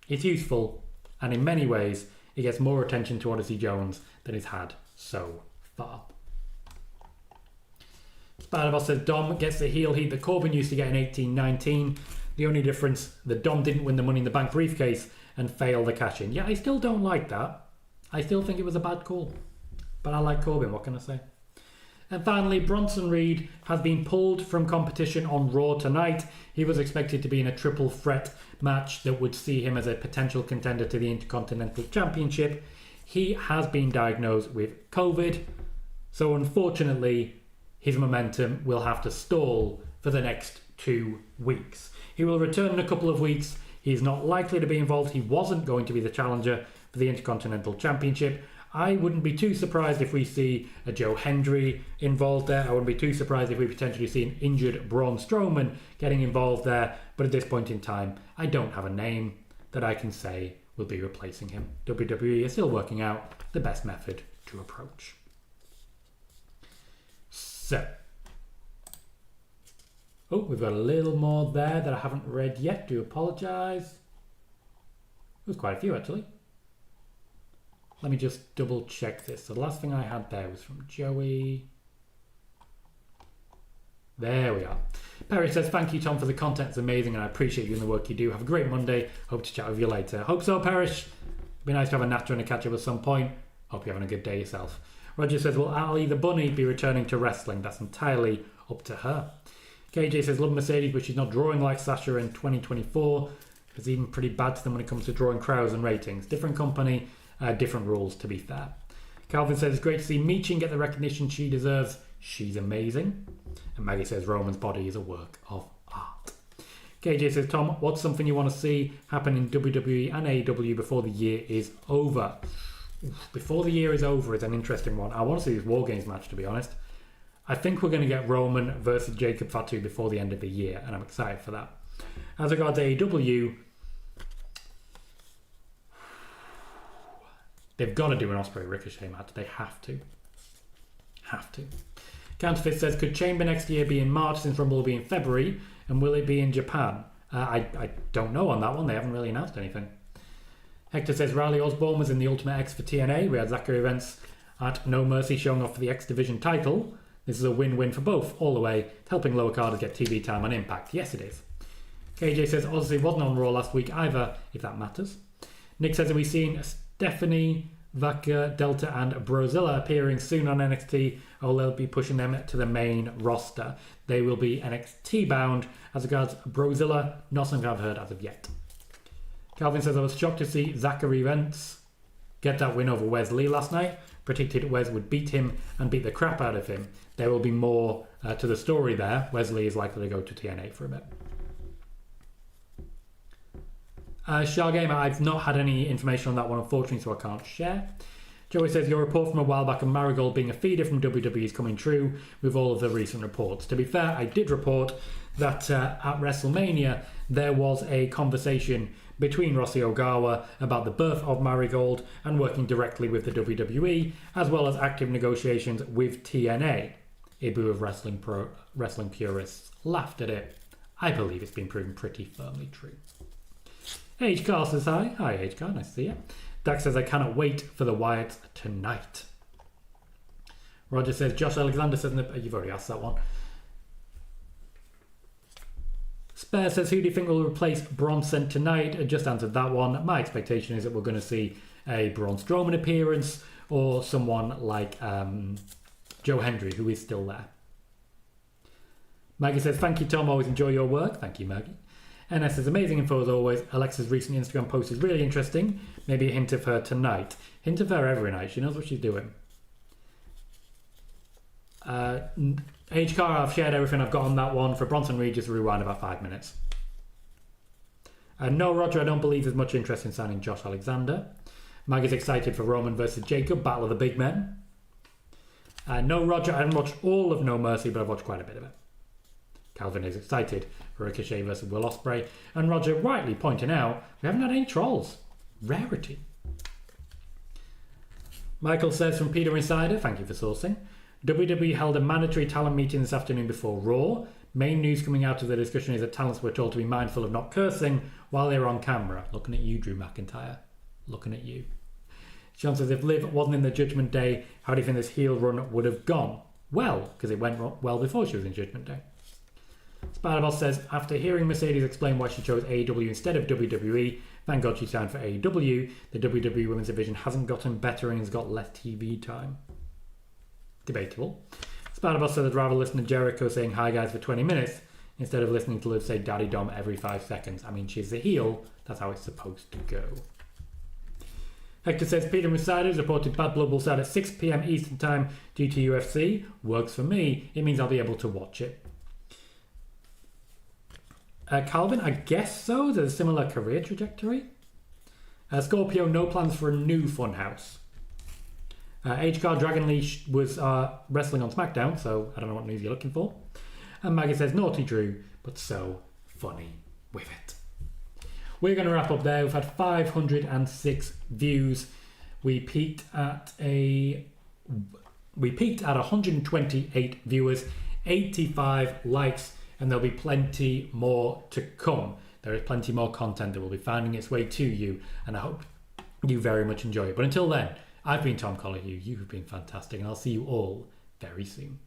it's useful, and in many ways, it gets more attention to Odyssey Jones than it's had so far. Spider-Boss says Dom gets the heel heat that Corbin used to get in 18-19. The only difference, that Dom didn't win the Money in the Bank briefcase and fail the cash-in. Yeah, I still don't like that. I still think it was a bad call. But I like Corbin, what can I say? And finally, Bronson Reed has been pulled from competition on Raw tonight. He was expected to be in a triple threat match that would see him as a potential contender to the Intercontinental Championship. He has been diagnosed with COVID. So unfortunately, his momentum will have to stall for the next 2 weeks. He will return in a couple of weeks. He's not likely to be involved. He wasn't going to be the challenger for the Intercontinental Championship. I wouldn't be too surprised if we see a Joe Hendry involved there. I wouldn't be too surprised if we potentially see an injured Braun Strowman getting involved there. But at this point in time, I don't have a name that I can say will be replacing him. WWE is still working out the best method to approach. So, we've got a little more there that I haven't read yet. Do apologise. There's quite a few actually. Let me just double check this. So the last thing I had there was from Joey. There we are. Perry says, thank you, Tom, for the content. It's amazing and I appreciate you and the work you do. Have a great Monday. Hope to chat with you later. Hope so, Parrish. Be nice to have a natter and a catch up at some point. Hope you're having a good day yourself. Roger says, will Ali the Bunny be returning to wrestling? That's entirely up to her. KJ says, love Mercedes, but she's not drawing like Sasha in 2024. It's even pretty bad to them when it comes to drawing crowds and ratings. Different company. Different rules, to be fair. Calvin says, it's great to see Meechin get the recognition she deserves. She's amazing. And Maggie says, Roman's body is a work of art. KJ says, Tom, what's something you want to see happen in WWE and AEW before the year is over? Before the year is over is an interesting one. I want to see this Wargames match, to be honest. I think we're going to get Roman versus Jacob Fatu before the end of the year, and I'm excited for that. As regards AEW, they've got to do an Ospreay Ricochet match. They have to. Counterfeit says, could Chamber next year be in March since Rumble will be in February? And will it be in Japan? I don't know on that one. They haven't really announced anything. Hector says, Riley Osborne was in the Ultimate X for TNA. We had Zachary Events at No Mercy showing off for the X Division title. This is a win-win for both, all the way. It's helping lower carders get TV time on Impact. Yes, it is. KJ says, Odyssey wasn't on Raw last week either, if that matters. Nick says, are we seeing Stephanie, Vaca, Delta and Brozilla appearing soon on NXT, or they'll be pushing them to the main roster? They will be NXT bound. As regards Brozilla, not something I've heard as of yet. Calvin says, I was shocked to see Zachary Wentz get that win over Wesley last night. Predicted Wes would beat him and beat the crap out of him. There will be more to the story there. Wesley is likely to go to TNA for a bit. Shargamer, I've not had any information on that one, unfortunately, so I can't share. Joey says, your report from a while back on Marigold being a feeder from WWE is coming true with all of the recent reports. To be fair, I did report that at WrestleMania, there was a conversation between Rossi Ogawa about the birth of Marigold and working directly with the WWE, as well as active negotiations with TNA. A boo of wrestling purists laughed at it. I believe it's been proven pretty firmly true. H-Car says hi. Hi, H-Car. Nice to see you. Dax says, I cannot wait for the Wyatts tonight. Roger says, Josh Alexander says, you've already asked that one. Spare says, who do you think will replace Bronson tonight? I just answered that one. My expectation is that we're going to see a Braun Strowman appearance or someone like Joe Hendry, who is still there. Maggie says, thank you, Tom. Always enjoy your work. Thank you, Maggie. NS is amazing info as always. Alexa's recent Instagram post is really interesting. Maybe a hint of her tonight. Hint of her every night. She knows what she's doing. HCar, I've shared everything I've got on that one. For Bronson Reed, just rewind about 5 minutes. No, Roger, I don't believe there's much interest in signing Josh Alexander. Maggie's excited for Roman versus Jacob, Battle of the Big Men. No, Roger, I haven't watched all of No Mercy, but I've watched quite a bit of it. Calvin is excited for Ricochet versus Will Ospreay. And Roger rightly pointing out, we haven't had any trolls. Rarity. Michael says from PWInsider, thank you for sourcing. WWE held a mandatory talent meeting this afternoon before Raw. Main news coming out of the discussion is that talents were told to be mindful of not cursing while they were on camera. Looking at you, Drew McIntyre. Looking at you. Sean says, if Liv wasn't in the Judgment Day, how do you think this heel run would have gone? Well, because it went well before she was in Judgment Day. Spider-Boss says, after hearing Mercedes explain why she chose AEW instead of WWE, thank God she signed for AEW, the WWE Women's Division hasn't gotten better and has got less TV time. Debatable. Spider-Boss said, I'd rather listen to Jericho saying hi guys for 20 minutes instead of listening to Liv say Daddy Dom every 5 seconds. I mean, she's the heel. That's how it's supposed to go. Hector says, Peter Insider reported Bad Blood will start at 6 PM Eastern Time due to UFC. Works for me. It means I'll be able to watch it. Calvin, I guess so. There's a similar career trajectory. Scorpio, no plans for a new Funhouse. HCar Dragon Leash was wrestling on SmackDown, so I don't know what news you're looking for. And Maggie says, naughty Drew, but so funny with it. We're going to wrap up there. We've had 506 views. We peaked at 128 viewers, 85 likes, and there'll be plenty more to come. There is plenty more content that will be finding its way to you, and I hope you very much enjoy it. But until then, I've been Tom Colohue. You have been fantastic, and I'll see you all very soon.